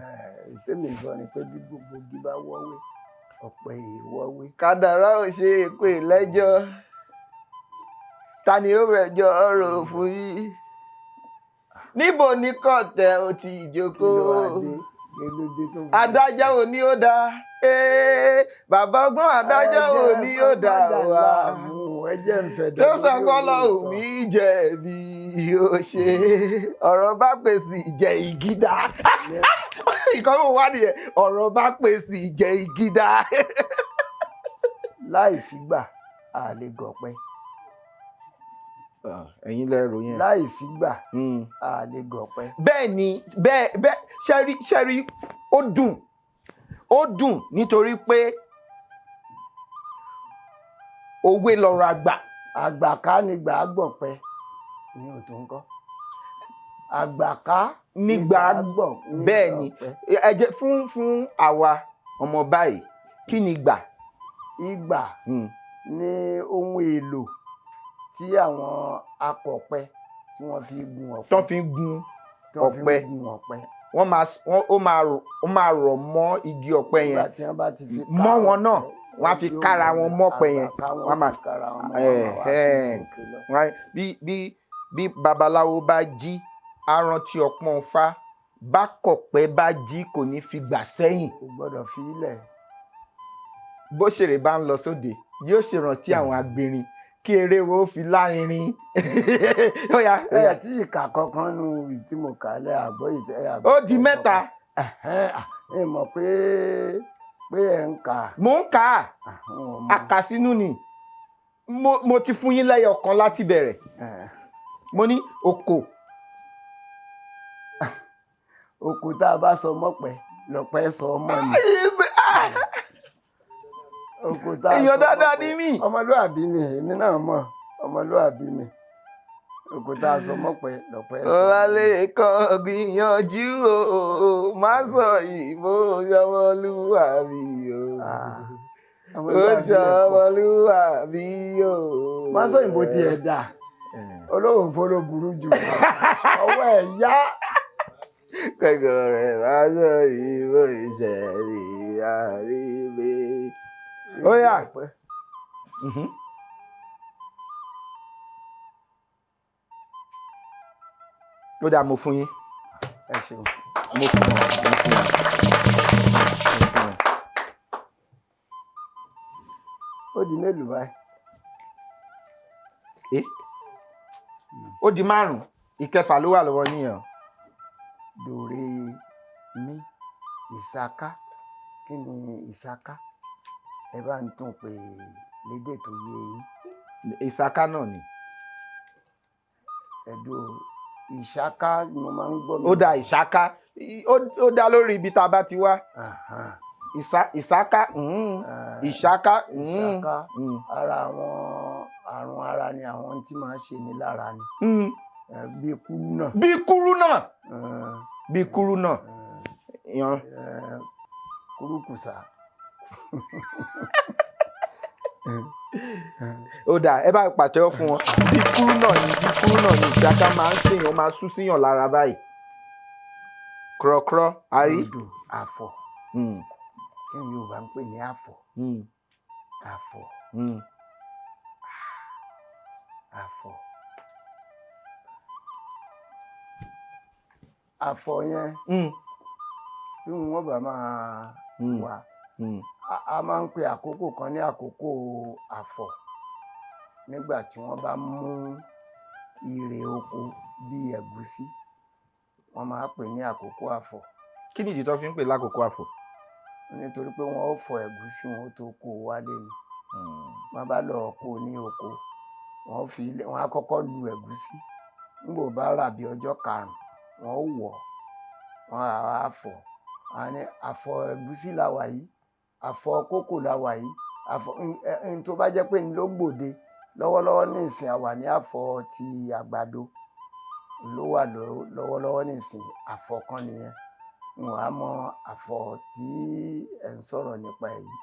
E: tèmi sọ ni pé bí gbogbo igi bá wọ́wé ọ̀pẹ yìí wọ́wé.
D: kádàrá ò ṣe é pé lẹ́jọ́ ta ni ó rẹjọ́ ọ̀rọ̀ fún yìí níbo ni kọ̀tẹ́ ò ti jókòó adájọ́ ò ní ó dáa bàbá ọgbọ́n adájọ́ ò ní ó dáa wá tó sọ kọ́lọ́ òmí jẹ̀bi ó ṣe ọ̀rọ̀ bá pèsè ìjẹ́ ìgídá ìkọ́wé wá nìyẹn ọ̀rọ̀ bá pèsè ìjẹ́ ìgídá.
E: láìsí gbà a lè gọ̀pẹ́.
D: ẹ̀yin lẹ́rù yẹn.
E: láìsí gbà a lè gọ̀pẹ́.
D: bẹ́ẹ̀ ni bẹ́ẹ̀ ṣẹ́rí ó dùn nítorí pé òwe lọ̀rọ̀ àgbà.
E: àgbà ká ni gbà á gbọ̀pẹ́ ní òtún kọ́. àgbà ká
D: nígbà gbọ̀ bẹ́ẹ̀ ni ẹ jẹ́ fún àwa ọmọ báyìí kí ni gbà.
E: ìgbà ni ohun èlò tí àwọn akọ̀pẹ tí wọ́n fi gun ọ̀pẹ.
D: tó fi gun ọ̀pẹ ó máa rọ̀ mọ́ igi ọ̀pẹ yẹn
E: nígbà tí wọ́n bá ti fi ká
D: mọ́ wọn náà wọ́n á fi kára wọn mọ́pẹ yẹn
E: wọ́n máa kára wọn mọ́
D: bí babaláwo bá jí á rántí ọpọ́n Ifá bá kọ̀pẹ́ bá jí kò ní fi gbà sẹ́yìn.
E: kò gbọ́dọ̀ fi ilẹ̀.
D: bó ṣèrè bá ń lọ sóde yóò ṣèrántí àwọn agbèrin kí eré wo fi lárinrin.
E: ẹ̀yà tí ìkà kankan nu tí mo kà lẹ́ àgbọ̀ ìtẹ́.
D: ó di mẹ́ta.
E: ẹ mọ̀ pé ẹ̀ ń kà.
D: mo ń kà á àkàsínú ni mo ti fún yín lẹ́yọ kan láti bẹ̀rẹ̀ mo ní oko.
E: oko tá a bá sọ mọ́pẹ́ lọ́pẹ́ sọ ọmọ ni.
D: èèyàn dáadáa ní mí.
E: ọmọlúàbí ni èmi náà mọ̀ ọmọlúàbí ni oko tá a sọ mọ́pẹ́ lọ́pẹ́ sọ.
D: ọ̀làlẹ̀ kan gbìyànjú o má sọ ìbò ọmọlúàbí o ó sọ ọmọlúàbí o.
E: má sọ ìbò tiẹ̀ dà olóhùn fọlọ́ burú jù ọwọ́ ẹ̀ yá.
D: kẹ́kọ̀ọ́ rẹ̀ má sọ ìbò ìṣẹ̀lẹ̀ àríwé. ó yá. ó dáa mo fún yín.
E: ẹ ṣeun.
D: mo fún yín.
E: ó di mélòó báyìí.
D: ó di 5 ìkẹfà ló wà lọ́wọ́ yín.
E: dòrè mi ìsaka kí ni ìsaka ẹ bá ń tún pè lédè tó yé yín.
D: ìsaka náà ni.
E: ẹ̀dùn ìsaka ni mo máa ń gbọ́.
D: ó dá ìsaka ó dá lórí ibi tá a bá ti wá. ìsaka ìsaka
E: ara àwọn àrùn ara ni àwọn tí máa ń ṣe ní lára ni. bí kúrú náà.
D: bí kúrú náà. bí kúrú náà.
E: kúrúkùsà.
D: ó dà ẹ bá pàtẹ́wọ́ fún wọn. bí kúrú náà ni ìsaka máa ń ṣèyàn máa sú síyàn lára báyìí. kúrọ̀kúrọ̀ àrí.
E: odò àfọ̀ kí ni Yorùbá ń pè ní àfọ̀. àfọ̀. àfọ̀. àfọ̀ yẹn tí wọ́n bá máa wà a máa ń pe àkókò kan ní àkókò àfọ̀ nígbà tí wọ́n bá mú irè oko bíi ẹ̀gúsí wọ́n máa pè ní àkókò àfọ̀.
D: kí ni ìdí tó fi ń pè lákòókò àfọ̀?
E: nítorí pé wọ́n ó fọ ẹ̀gúsí wọn ó tó kó o wálé ni wọ́n bá lọ kó o ní oko wọ́n á kọ́kọ́ lu ẹ̀gúsí nígbà ó bá rà bí ọjọ́ 5 wọ́n ó wọ̀ wọ́n á fọ̀ wọ́n á ní àfọ̀ ẹ̀gúsí la wà yìí àfọ̀ kókò la wà yìí àfọ̀ n tó bá jẹ́ pé ní ló gbòde lọ́wọ́lọ́wọ́ ní ìsìn àwà ní àfọ̀ ti àgbàdo ló wà lọ́wọ́lọ́wọ́ ní ìsìn àfọ̀ kan nìyẹn wọn á mọ àfọ̀ tí ẹ̀ ń sọ̀rọ̀ nípa ẹ̀ yìí.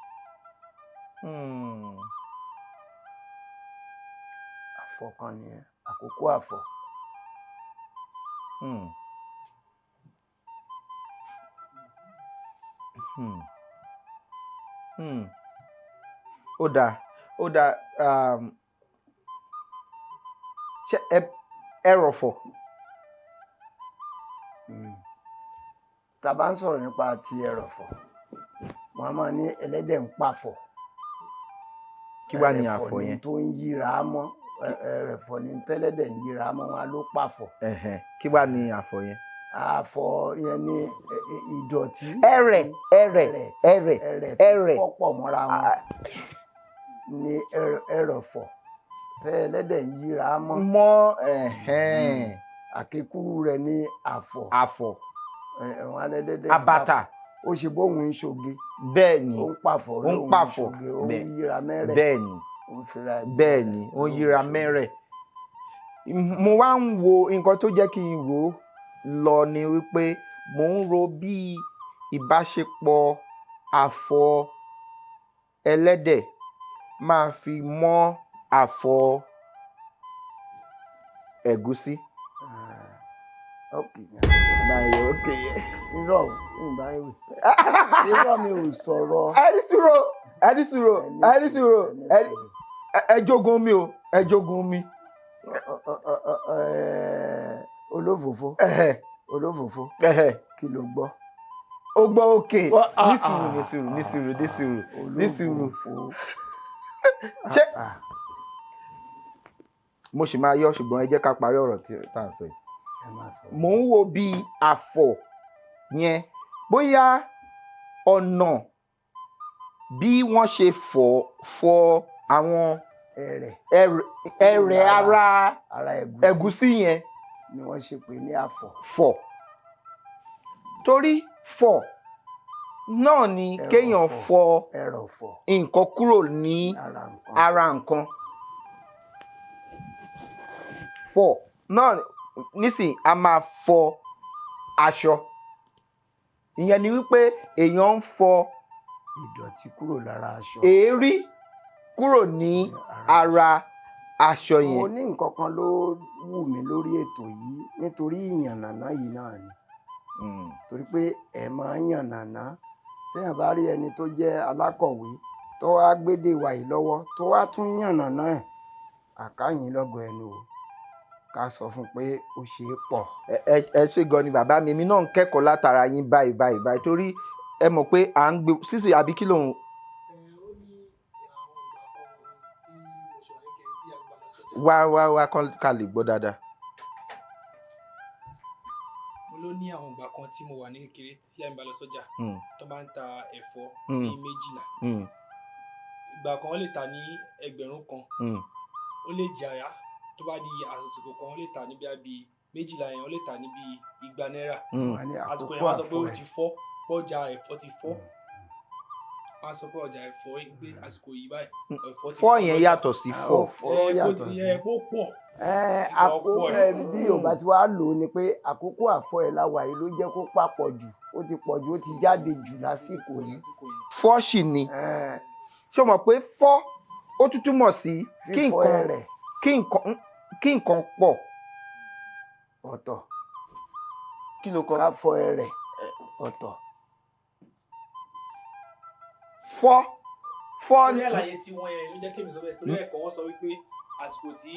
E: àfọ̀ kan nìyẹn, àkókò àfọ̀.
D: Hmm. Hmm. Hmm. Ó dáa ṣé ẹrọ̀fọ̀.
E: Tá a bá ń sọ̀rọ̀ nípa ti ẹrọ̀fọ̀, wọ́n á máa ní ẹlẹ́dẹ̀ ń pàfọ̀.
D: Kí wá ní
E: Ẹrẹ̀fọ̀
D: àfọ̀
E: ni
D: yẹn?
E: tó ń yíra mọ́, ẹrẹ̀fọ̀ ni tẹ́lẹ́dẹ̀ ń yíra mọ́, wọn á ló pàfọ̀.
D: Kí wá ní àfọ̀ yẹn?
E: Àfọ̀ yẹn ni ìdọ̀tí.
D: ẹrẹ̀
E: tó fọ́pọ̀ mọ́ra wọn ni ẹrọ̀fọ̀ tẹ́lẹ́dẹ̀ ń yíra mọ́. Àkékúrú rẹ̀ ní àfọ̀.
D: Àfọ̀.
E: Ẹ̀wọ̀n alẹ́dẹ́dẹ́
D: Àbàtà.
E: ó ṣe bóun ń ṣoge.
D: Bẹ́ẹ̀ ni.
E: Ó ń pàfọ̀.
D: Ó ń pàfọ̀.
E: Ó ń yíra mẹ́rẹ̀.
D: Bẹ́ẹ̀ ni. Bẹ́ẹ̀ ni. Ó ń yíra mẹ́rẹ̀. Mo wá ń wo nǹkan tó jẹ́ kí n rò ó lọ ni wípé mò ń ro bí ìbáṣepọ̀ àfọ̀ ẹlẹ́dẹ̀ máa fi mọ́ àfọ̀ ẹ̀gúsí.
E: Irọ́ mi ò sọ̀rọ̀.
D: ẹni sùúrù ẹ jogun mi o, ẹ jogun mi.
E: Olófòfó kí ló gbọ́?
D: Ó gbọ́ òkè. Ní sùúrù. Ṣé mo sì máa yọ, ṣùgbọ́n ẹ jẹ́ ká parí ọ̀rọ̀ tí tá à ń sọ yìí. Mò ń wo bí àfọ̀ yẹn bóyá ọ̀nà bí wọ́n ṣe fọ̀ àwọn ẹrẹ̀ ara ẹ̀gúsí yẹn
E: ni wọ́n ṣe pè ní àfọ̀.
D: Fọ̀. Torí fọ̀ náà ni kéèyàn fọ nǹkan kúrò ní ara nǹkan. Fọ̀ náà nísìn a máa fọ aṣọ. Ìyẹn ni wípé èèyàn ń fọ
E: ìdọ̀tí kúrò lára aṣọ.
D: Èérí kúrò ní ara aṣọ yẹn.
E: Mo ní nǹkan kan ló wù mí lórí ètò yìí nítorí ìyànnàná yìí náà ni. Torí pé ẹ máa ń yànnàná. Téèyàn bá rí ẹni tó jẹ́ alákọ̀wé tó wá gbédè wà yìí lọ́wọ́ tó wá tún yànnàná ẹ̀, àkáyìn lọ́gọ̀ ẹnu o. Ká sọ fún pé ó ṣe é pọ̀.
D: Ẹ ṣé gan ni bàbá mi, èmi náà ń kẹ́kọ̀ọ́ látara yín báyìí torí ẹ mọ̀ pé à ń gbé sísè àbí kí lòun. Wá ká lè gbọ́ dáadáa.
A: Mo ló ní àwọn ìgbà kan tí mo wà ní kékeré tí à ń bá lọ sọ́jà tó bá ń ta ẹ̀fọ́ ní 12. Ìgbà kan wọ́n lè tà ní 1000. Ó lè jàyà tó bá di àsìkò kan wọ́n lè tà ní bí 12 yẹn wọ́n lè tà ní bí 200 náírà. Àsìkò yẹn wọ́n sọ pé ó ti fọ́, pọ́jà ẹ̀fọ́ ti fọ́. Wọ́n sọ pé ọjà ẹ̀fọ́ gbé àsìkò yìí báyìí.
D: Fọ́ yẹn yàtọ̀ sí fọ́.
A: Ó pọ̀.
E: Àkókò bí Yorùbá ti wá lò ó ni pé àkókò àfọ̀ ẹ̀ láwà yìí ló jẹ́ kó papọ̀ jù, ó ti pọ̀ jù, ó ti jáde jù lásìkò yìí.
D: Fọ́ sì ni. Ṣé o mọ̀ pé fọ́ ó tún túmọ̀ sí kí nǹkan pọ̀.
E: Ọ̀tọ̀.
D: Kí ló kọ?
E: Ká fọ ẹrẹ̀ ọ̀tọ̀.
A: Fọ́ ní àlàyé tí wọ́n yẹn ló jẹ́ kí èmi sọ bẹ́ẹ̀ torí ẹ̀kọ́ wọn sọ wípé àsìkò tí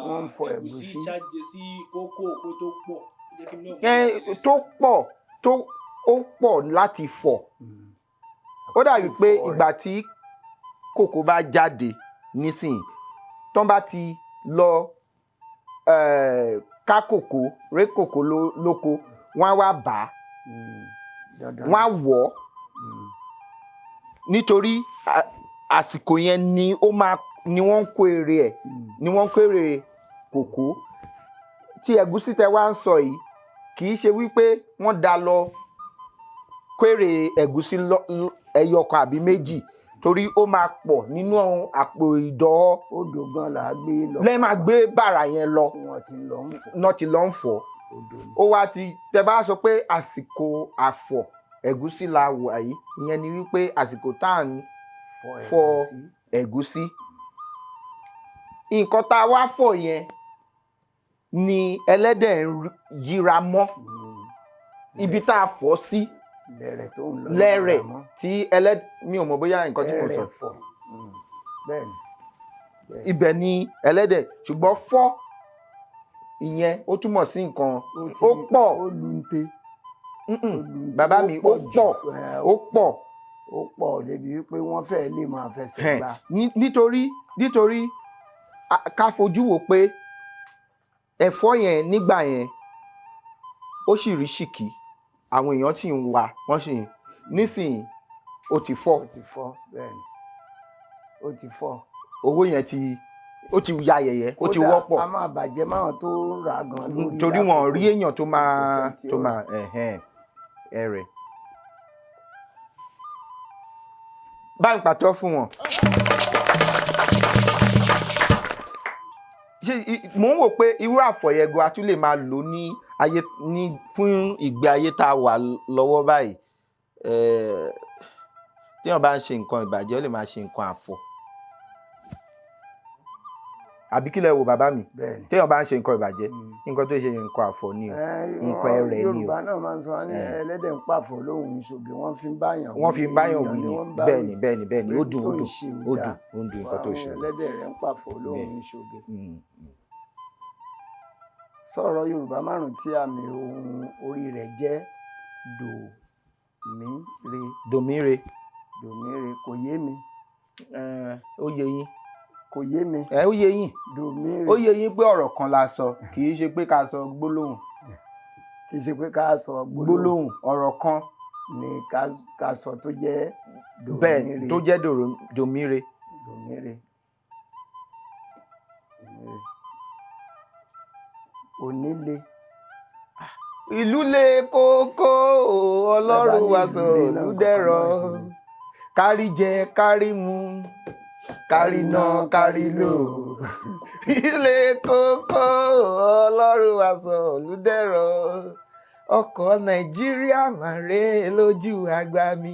E: wọ́n ń fọ ẹ̀gúsí
A: ṣáájú sí kókó òkú tó pọ̀ jẹ́ kí èmi
D: náà tó pọ̀ láti fọ̀. Ó dàbí pé ìgbà tí kòkó bá jáde nísìnyí tán bá ti lọ ká kòkó ré kòkó lóko wọ́n á wá bà á wọ́n á wọ̀ ọ́ nítorí àsìkò yẹn ni wọ́n ń kó èrè ẹ̀ ni wọ́n ń kó èrè kòkó. Tí ẹ̀gúsí tẹ wá ń sọ yìí kì í ṣe wípé wọ́n dá lọ kó èrè ẹ̀gúsí ẹyọ kan àbí méjì torí ó máa pọ̀ nínú àpò ìdọ̀.
E: Odò gan là á gbé lọ.
D: Lẹ́ẹ̀ máa gbé bàrà yẹn lọ. Wọ́n ti lọ ń fọ̀. Ó wá ti tẹ bá sọ pé àsìkò àfọ̀ ẹ̀gúsí la wà yìí ìyẹn ni wípé àsìkò tá à ń fọ ẹ̀gúsí. nǹkan tá a wá fọ̀ yẹn ni ẹlẹ́dẹ̀ ń yíra mọ́ ibi tá a fọ̀ sí
E: lẹ́rẹ̀ tó ń lọ
D: lẹ́rẹ̀ tí mi ò mọ̀ bóyá nǹkan tí mo sọ
E: fọ̀ bẹ́ẹ̀ni
D: ibẹ̀ ni ẹlẹ́dẹ̀ ṣùgbọ́n fọ́ ìyẹn ó túmọ̀ sí nǹkan ó pọ̀
E: ó lunte
D: bàbá mi ó pọ̀ ó pọ̀
E: ó pọ̀ débi wípé wọ́n fẹ́ẹ́ lè máa fẹsẹ̀ gbá.
D: nítorí ká fojú wò pé ẹ̀fọ́ yẹn nígbà yẹn ó sì rí ṣìkì àwọn èèyàn sì ń wá wọ́n sì nísìnyí ó ti fọ́.
E: ó ti fọ́ bẹ́ẹ̀ni ó ti fọ́.
D: owó yẹn ó ti ya yẹ̀yẹ́ ó ti wọ́pọ̀.
E: a máa bàjẹ́ máwọn tó ń ra gan lórí.
D: torí wọn rí èèyàn tó máa ẹ̀rẹ̀. bá ń pàtó fún wọn. mò ń wò pé irú àfọ̀yẹ̀gọ̀ a tún lè máa lò ní ayé fún ìgbé ayé tá a wà lọ́wọ́ báyìí. téèyàn bá ń ṣe nǹkan ìbàjẹ́ ó lè máa ṣe nǹkan àfọ̀. àbí kílẹ̀ wo bàbá mi téèyàn bá ń ṣe nǹkan ìbàjẹ́ nǹkan tó ṣe nǹkan àfọ̀ ni o nǹkan ẹrẹ̀ ni o.
E: Yorùbá náà máa ń sọ ní ẹlẹ́dẹ̀ ń pàfọ̀ lóhùn ìṣògbè wọ́n fi ń báyàn
D: wí ni bẹ́ẹ̀ni ó dùn nǹkan tó ṣe.
E: ẹlẹ́dẹ̀ rẹ̀ ń pàfọ̀ lóhùn ìṣògbè. sọ̀rọ̀ Yorùbá márùn-ún tí àmì ohùn orí rẹ̀ jẹ́
D: dòmíre
E: kò yé mi.
D: ó yé yín.
E: kò yé mi.
D: ó yé yín.
E: dòmíre.
D: ó yé yín pé ọ̀rọ̀ kan la sọ kì í ṣe pé ká sọ gbólóhùn.
E: kì í ṣe pé ká sọ
D: gbólóhùn ọ̀rọ̀ kan
E: ni ká sọ tó jẹ́ dòmíre.
D: bẹ́ẹ̀ tó jẹ́ dòmíre.
E: onílé.
D: ìlú le kókó Ọlọ́run wa sọ ìlú dẹ̀rọ̀ kárí jẹ kárí mu kárí ná kárí lò ilé kókó Ọlọ́run wa sọ ìlú dẹ̀rọ̀ ọkọ̀ Nàìjíríà máa rè lójú àgbà mi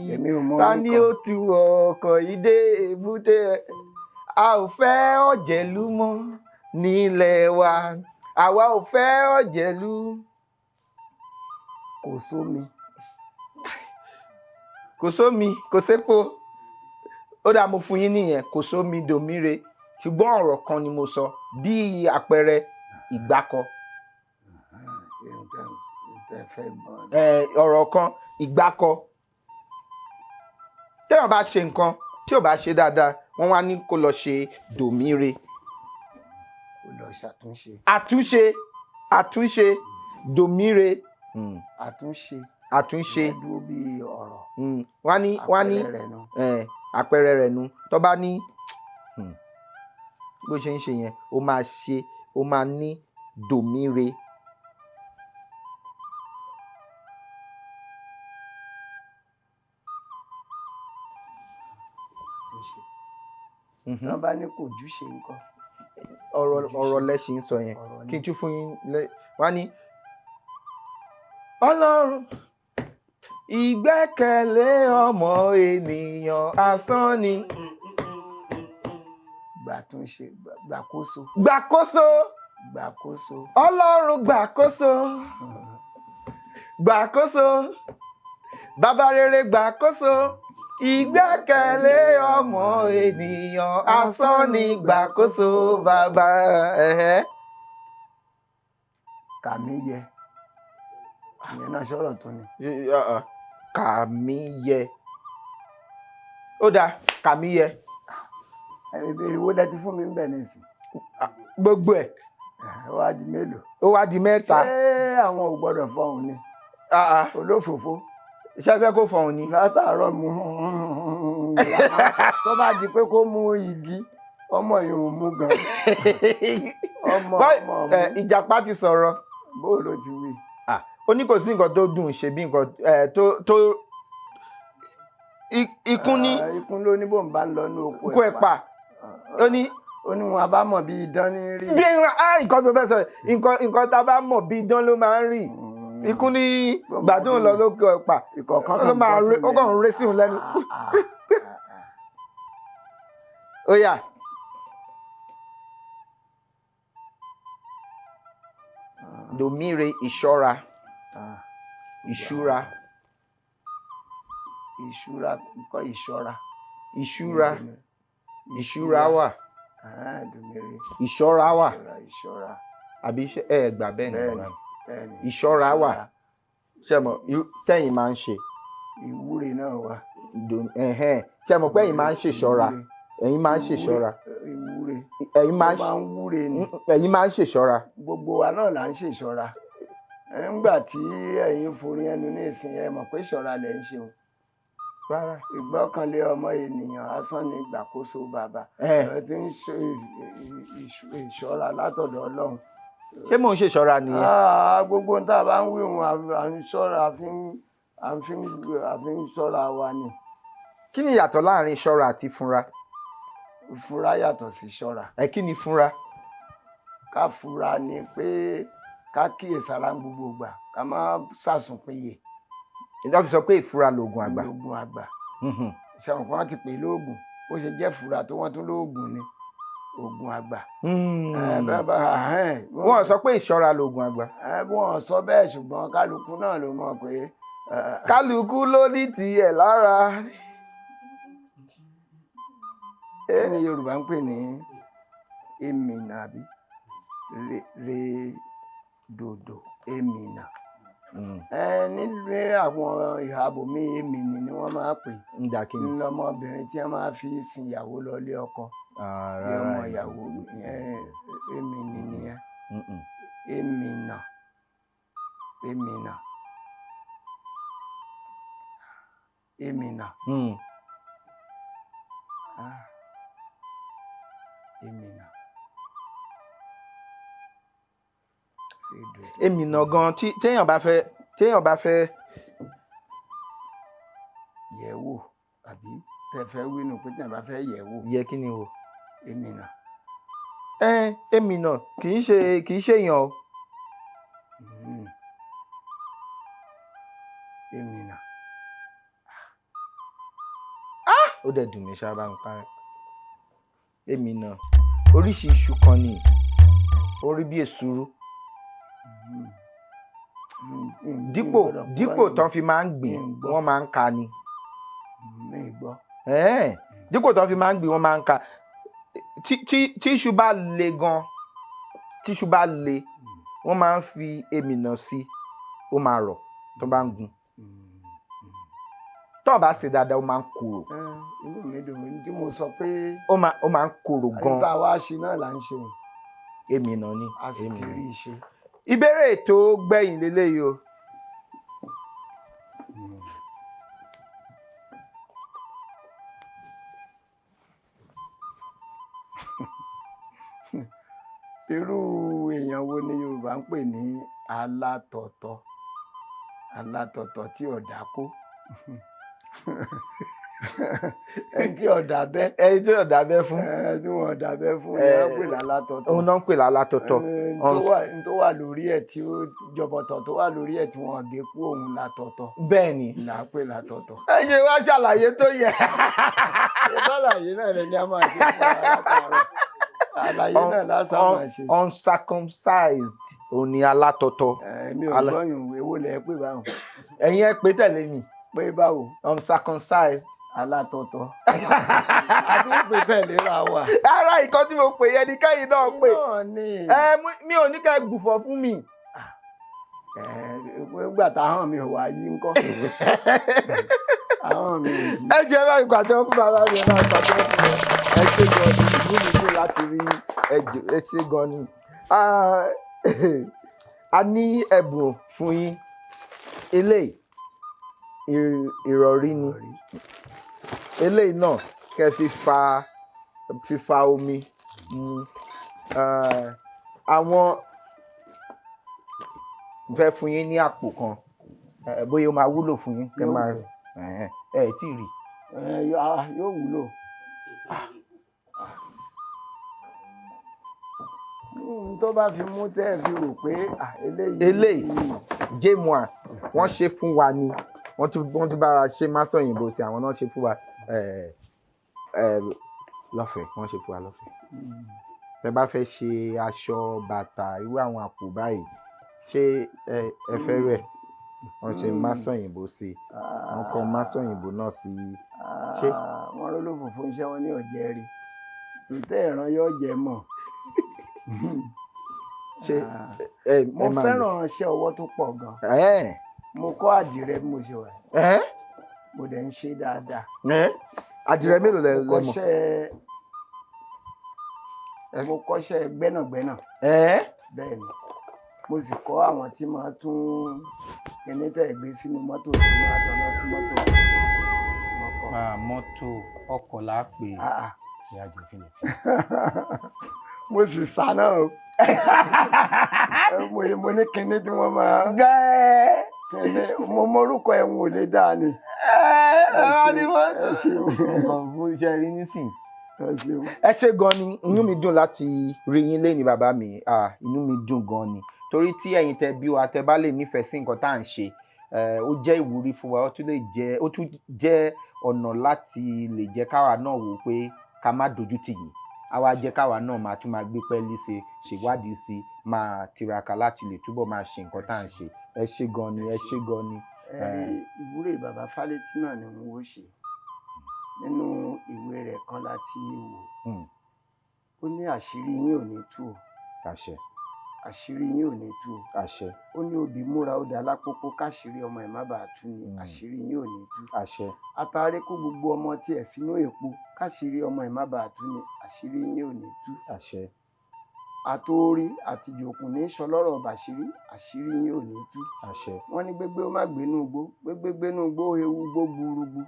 D: ta ni ó tu ọkọ̀ yìí dé èbúté a ò fẹ́ ọ̀jẹ̀lú mọ́ nílẹ̀ wa àwa ò fẹ́ ọ̀jẹ̀lú. kò sómi kò sépo ó dáa mo fún yín nìyẹn kò sómi dòmíre ṣùgbọ́n ọ̀rọ̀ kan ni mo sọ bí àpẹẹrẹ ìgbákọ. ọ̀rọ̀ kan ìgbákọ téèyàn bá ṣe nǹkan tí ò bá ṣe dáadáa wọ́n wá ní kó lọ ṣe dòmíre.
E: kó lọ ṣàtúnṣe.
D: àtúnṣe dòmíre. àtúnṣe
E: dúró bí ọ̀rọ̀.
D: wọ́n ní àpẹẹrẹ rẹ̀ nu tó bá ní bó ṣe ń ṣe yẹn ó máa ní dòmíre.
E: wọ́n bá ní kò júṣe nǹkan.
D: ọ̀rọ̀ lẹ́sìn sọ yẹn kí n tún fún yín wọ́n ní Ọlọ́run ìgbẹ́kẹ̀lé ọmọ ènìyàn asán ni. gbàkóso. Ọlọ́run gbàkóso. Bàbá rere gbàkóso. Ìgbẹ́kẹ̀lé ọmọ ènìyàn asán ni gbàkóso bàbá.
E: Kàmíyẹ. Ìyẹn náà sọ̀rọ̀ tó ni.
D: Kàmíyẹ. Ó dáa, Kàmíyẹ.
E: Ìbéèrè wo lẹ ti fún mi ń bẹ̀ nísìn?
D: Gbogbo ẹ̀.
E: Ó wá di mélòó?
D: Ó wá di mẹ́ta.
E: Ṣé àwọn ò gbọ́dọ̀ fọhùn ni? Olófòfó.
D: Ṣé fẹ́ kó fọhùn ni?
E: Látàárọ̀ mu tó bá di pé kó mú igi ọmọ yìí ò mú gan. Ọmọ.
D: Ìjàpá ti sọ̀rọ̀.
E: Bó ló ti wí?
D: Ó ní kò sí nǹkan tó dùn ṣe bí nǹkan tó ikún ní.
E: Ikún ló ní bò ń bá ń lọ ní oko
D: ẹ̀pà. Ó ní
E: wọn bá mọ̀ bí idán ní rí.
D: Bí nǹkan tó fẹ́ sọ nǹkan tá a bá mọ̀ bí idán ló máa ń rí. Ikún ní gbàdúrà lọ lóko ẹ̀pà.
E: Ìkọ̀ọ̀kan
D: ló máa rí ó kàn ń ré sí òun lẹ́nu. Ó yá. Domire ìṣọ́ra.
E: Ah,
D: Ìṣúra.
E: ìṣúra kọ́ ìṣọ́ra.
D: Ìṣúra. Ìṣúra wà.
E: Domire.
D: Ìṣọ́ra wà.
E: ìṣọ́ra.
D: Àbí ẹ gbà bẹ́ẹ̀ ni bàbá mi.
E: bẹ́ẹ̀ni.
D: Ìṣọ́ra wà. Ṣé mọ̀ tẹ́yìn máa ń ṣe.
E: Ìwúre náà wà.
D: Ṣé mọ̀ pé ẹ̀yin máa ń ṣèṣọ́ra. Ẹ̀yin máa ń ṣèṣọ́ra.
E: Ìwúre.
D: Ẹ̀yin máa ń
E: wúre ni.
D: Ẹ̀yin máa ń ṣèṣọ́ra.
E: Gbogbo wa náà là ń ṣèṣọ́ra. Nígbà tí ẹ̀yin forí ẹnu ní ìsìn ẹ mọ̀ pé ìṣọ́ra lẹ̀ ń ṣeun.
D: Rárá.
E: Ìgbọ́kànlé ọmọ ènìyàn asán ni ìgbàkóso bàbá. Ẹ ti ń ṣe ìṣọ́ra látọ̀dọ̀ Ọlọ́run.
D: Ṣé mò ń ṣèṣọ́ra nìyẹn?
E: Gbogbo tá a bá ń wí òun à ń ṣọ́ra à ń fi ṣọ́ra wa ni.
D: Kí ni ìyàtọ̀ láàrin ṣọ́ra àti fúnra?
E: Fúnra yàtọ̀ sí ṣọ́ra.
D: Kí ni fúnra?
E: Ká fura ni pé ká kíyèsára gbogbo ìgbà ká má sàsùn péye.
D: Ìjọba fi sọ pé ìfura lògùn àgbà.
E: Lògùn àgbà. Ṣàwọn kan ti pè lóògùn bó ṣe jẹ́ fura tó wọ́n tún lóògùn ni ògùn àgbà.
D: Wọ́n sọ pé ìṣọ́ra lògùn àgbà.
E: Wọ́n sọ bẹ́ẹ̀ ṣùgbọ́n kálukú náà ló mọ̀ pé.
D: Kálukú ló ní tiẹ̀ lára.
E: Ní Yorùbá ń pè ní èmìnà àbí dòdò èmìnà. Nílùú àwọn ìhàbòmí èmìnì ni wọ́n máa pè. Lọmọbìnrin tí wọ́n máa fi sin ìyàwó lọ ilé ọkọ. Ní ọmọ ìyàwó èmìnì nìyẹn. Èmìnà. Èmìnà. Èmìnà. Èmìnà.
D: Èmìnà gan téèyàn bá fẹ́
E: yẹ̀ wò àbí tẹ́ fẹ́ wínú pé téèyàn bá fẹ́ yẹ̀ wò.
D: Yẹ kí ni wò?
E: Èmìnà.
D: Èmìnà kì í ṣe èèyàn o.
E: Èmìnà.
D: Ó dẹ̀ dùn mí ṣáá bá ń parẹ́. Èmìnà oríṣi iṣu kan ni orí bí èsúrú. Dípò tán fi máa ń gbìn wọ́n máa ń ka ni. Dípò tán fi máa ń gbìn wọ́n máa ń ka. Tí iṣu bá le gan, wọ́n máa ń fi èmìnà sí, ó máa rọ̀ tó bá ń gun. Tó bá ṣe dáadáa ó máa ń korò.
E: Inú mi dùn ní tí mo sọ pé.
D: Ó máa ń korò gan.
E: Nígbà wá ṣe náà là ń ṣe òun.
D: Èmìnà ni.
E: A sì ti rí i ṣe.
D: Ìbéèrè tó gbẹ̀yìn lélẹ́yìí o.
E: Irú èèyàn wo ni Yorùbá ń pè ní alátọ̀tọ̀? Alátọ̀tọ̀ tí ọ̀dà kó. Ẹni tí ọ̀dà bẹ́ fún. Tí wọ́n ọ̀dà bẹ́ fún ni wọ́n pè lálátọ̀tọ̀.
D: Òun náà ń pè lálátọ̀tọ̀.
E: Tó wà lórí ẹ̀ tí ó jọ̀bọ̀tọ̀ tó wà lórí ẹ̀ tí wọ́n gé kú òun látọ̀tọ̀.
D: Bẹ́ẹ̀ni.
E: Là á pè látọ̀tọ̀.
D: Ẹ ṣe wá ṣàlàyé tó yẹ.
E: Ṣàlàyé náà rẹ ni a máa ṣe fún wa látàárọ̀. Àlàyé náà lásán máa ṣe.
D: Uncircumcised òun ni alátọ̀tọ̀.
E: Mi ò gbọ́yùn èwo lẹ̀ pé báwọn.
D: Ẹ̀yin ẹ pé tẹ̀lé mi.
E: Pé báwo.
D: Uncircumcised.
E: Alátọ̀tọ̀. Àti pé tẹ̀lé ra wà.
D: Ara ìkan tí mo pè yẹn ni kẹ́yìn náà pè. Mi ò ní ká gbùfọ̀ fún mi.
E: Nígbà táwọn mi ò wá yí ńkọ́. Àwọn mi ò yí.
D: Ẹ jẹ́ bá ìpàtẹ́ fún bàbá mi náà ìpàtẹ́ fún mi. Ẹ ṣe gan ni ìlú mi kú láti rí ẹ ṣe gan ni. A ní ẹ̀bùn fún yín. Eléyìí ìrọ̀rí ni. Eléyìí náà kẹ́ fi fa omi mu. Àwọn fẹ́ fún yín ní àpò kan bóyá ó máa wúlò fún yín kẹ́ máa tí ì rí.
E: Yóò wúlò. Tó bá fi mú tẹ́ ẹ fi rò pé
D: eléyìí jémùà wọ́n ṣe fún wa ni wọ́n tún bá wa ṣe máṣọ òyìnbó sí àwọn náà ṣe fún wa lọ́fẹ̀ẹ́ wọ́n ṣe fún wa lọ́fẹ̀ẹ́. Tẹ́ bá fẹ́ ṣe aṣọ bàtà irú àwọn àpò báyìí ṣé ẹ fẹ́ rẹ̀ wọ́n ṣe máṣọ òyìnbó sí i wọ́n kọ́ máṣọ òyìnbó náà sí i. ṣé
E: wọ́n ró lófòfó iṣẹ́ wọn ní ọ̀jẹ̀ rí ìtẹ́ ìran yóò jẹ́ mọ̀.
D: ṣé
E: mo fẹ́ràn iṣẹ́ ọwọ́ tó pọ̀ gan. mo kọ́ àdìrẹ bí mo ṣe wà. mo dẹ̀ ń ṣe dáadáa.
D: àdìrẹ mélòó lẹ mọ̀?
E: mo kọ́ṣẹ́ gbẹ́nàgbẹ́nà. bẹ́ẹ̀ ni mo sì kọ́ àwọn tí máa tún kíní tẹ̀ gbé sínú mọ́tò tí máa dáná sí mọ́tò.
F: mọ́tò ọkọ̀ là á pè é ṣe àgbẹ̀fínì.
E: mo sì sá náà o mo ní kíní tí wọ́n máa kíní mo mọrúkọ ẹ̀hún ò lè dáa ni.
D: nǹkan bó ṣe rí nísìnyí. ẹ ṣé gan ni inú mi dùn láti rí yín lẹ́ni bàbá mi inú mi dùn gan ni torí tí ẹ̀yin tẹ́ bí wa tẹ́ bá lè nífẹ̀ẹ́ sí nǹkan tá à ń ṣe ó jẹ́ ìwúrí fún wa ó tún jẹ́ ọ̀nà láti lè jẹ́ káwa náà wò pé ká má dojú tì yín àwa jẹ́ káwa náà máa tún máa gbé pẹ́ẹ́lí ṣèwádìí sí máa tiraka láti lè túbọ̀ máa ṣe nǹkan tá à ń ṣe ẹ ṣé gan ni ẹ ṣé gan ni.
E: ìwúre bàbá Fálétí náà ni wọ́n ó ṣe nínú ìwé rẹ̀ kan láti wò ó ní àṣírí yín ò ní tú o.
D: àṣẹ.
E: àṣírí yín ò ní tú o.
D: àṣẹ.
E: ó ní obì múra ó dá lápòpò káṣírí ọmọ ẹ̀ má bàa tú ni àṣírí yín ò ní tú.
D: àṣẹ.
E: àtàrí kó gbogbo ọmọ tiẹ̀ sínú èpo káṣírí ọmọ ẹ̀ má bàa tú ni àṣírí yín ò ní tú.
D: àṣẹ.
E: àtòrí àtìjòkùn ní sọlọ́rọ̀ bàṣírí àṣírí yín ò ní tú.
D: àṣẹ.
E: wọ́n ní gbégbé ó má gbénú igbó gbégbénú igbó ewu gbó gbúrúgbú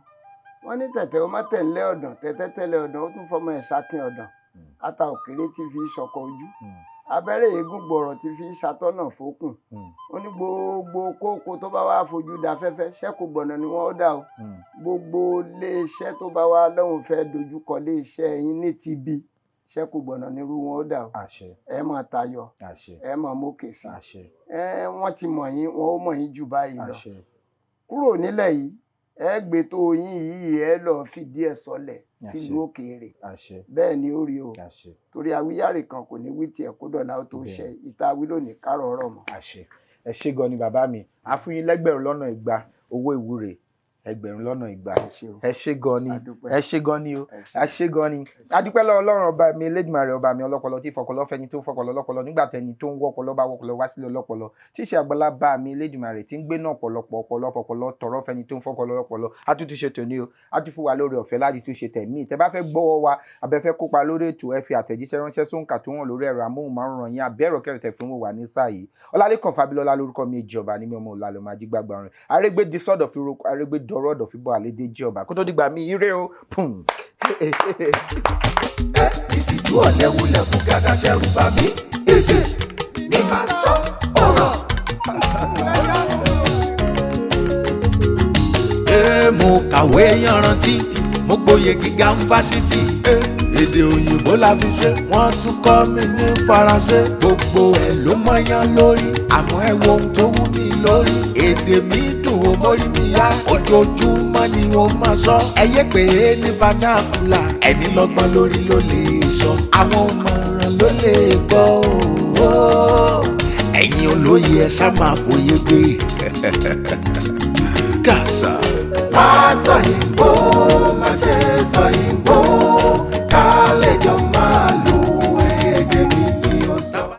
E: wọ́n ní tẹ̀tẹ̀ ó má tẹ̀lé ọ̀dàn tẹ̀tẹ̀ tẹ̀lé ọ̀dàn ó tún fọmọ ẹ̀ sákin ọ̀dàn ata òkèrè tí fi ṣọkọ ojú abẹ́rẹ́ eégún gbọ̀rọ̀ tí fi ṣàtọ́nà fókùn ó ní gbogbo kókó tó bá wá fojú da fẹ́fẹ́ ṣẹ́kù gbọ̀nà ni wọ́n ó dà o gbogbo iléeṣẹ́ tó bá wá lọ́hùn fẹ́ dojúkọ iléeṣẹ́ yín ní ti bí ṣẹ́kù gbọ̀nà nírú wọn ó dà o ẹ mọ̀ tayọ ẹ mọ̀ mókè sí wọ́n ti mọ̀ yín wọn ó mọ̀ yín jù báyìí lọ kúrò nílẹ̀ yìí ẹ gbé tó yín yìí ẹ lọ fìdí ẹ sọlẹ̀ sílùú òkèèrè bẹ́ẹ̀ ni ó rí o torí awíyáre kan kò ní wí tiẹ̀ kó dọ̀là ó tó ṣe ìta wí lónìí kárọ̀ ọ̀rọ̀ mọ́.
D: ẹ ṣé gan ni bàbá mi a fún yín lẹ́gbẹ̀rún lọ́nà igba owó ìwúre ẹgbẹ̀rún lọ́nà igba ẹ ṣé gan ni ẹ ṣé gan ni o ẹ ṣé gan ni adúpẹ́ lọ́wọ́ Ọlọ́run ọba mi Elédùmarè ọba mi ọlọ́pọlọ tí fọpọlọ fẹ́ni tó fọpọlọ lọ́pọlọ nígbà tẹni tó ń wọ́pọlọ bá wọ́pọlọ wá sílẹ̀ ọlọ́pọlọ tí ṣe àgbàlá bá mi Elédùmarè tí ń gbé náà pọ̀lọpọ̀ ọpọlọ fọpọlọ tọrọ fẹ́ni tó ń fọpọlọ lọ́pọlọ a tún ti ṣe tòní o a tún fún wa lórí ọ̀fẹ́ láti tún ṣe tẹ̀mí tẹ bá fẹ́ gbọ́wọ́ wa abẹ́fẹ́ kópa lórí ètò ẹ fi àtẹ̀jíṣẹ́ ránṣẹ́ sóǹkà tó hàn lórí ẹ̀rọ amóhùnmáwòrán yín abẹ́rọ̀ kẹrìntẹ̀ fún wa ní sáà yìí Ọlálékan Fábílọ́lá lórúkọ mi ìjọba ní mi ọmọ òlàlọ́ máa jí gbàgbà rìn arégbé di sọ́dọ̀ fi roko arégbé dọ̀rọ̀ ọ̀dọ̀ fi bọ́ àlédè jí ọba kó tó dìgbà mi ire o.
B: ìtìjú ọ̀lẹ́wulẹ̀ fún gàdá ṣẹ́rù bá mi èdè ní máa sọ ọ̀rọ̀.
C: mo kàwé yanrantí mo gboyè gíga fásitì èdè òyìnbó la fi ṣe wọ́n tún kọ́ mi ní faransé gbogbo ẹ̀ ló mọ́yán lórí àmọ́ ẹ wo ohun tó wú mi lórí èdè mi dùn ó mórí mi yá ojoojúmọ́ ni ó máa sọ ẹyẹ pé ní vernacular ẹni lọ́gbọ́n lórí ló lè sọ àwọn ọmọràn ló lè gbọ́ ẹ̀yin olóye ẹ sá máa fòye gbé gàṣà.
B: má sọ yìnbó má ṣe sọ yìnbó.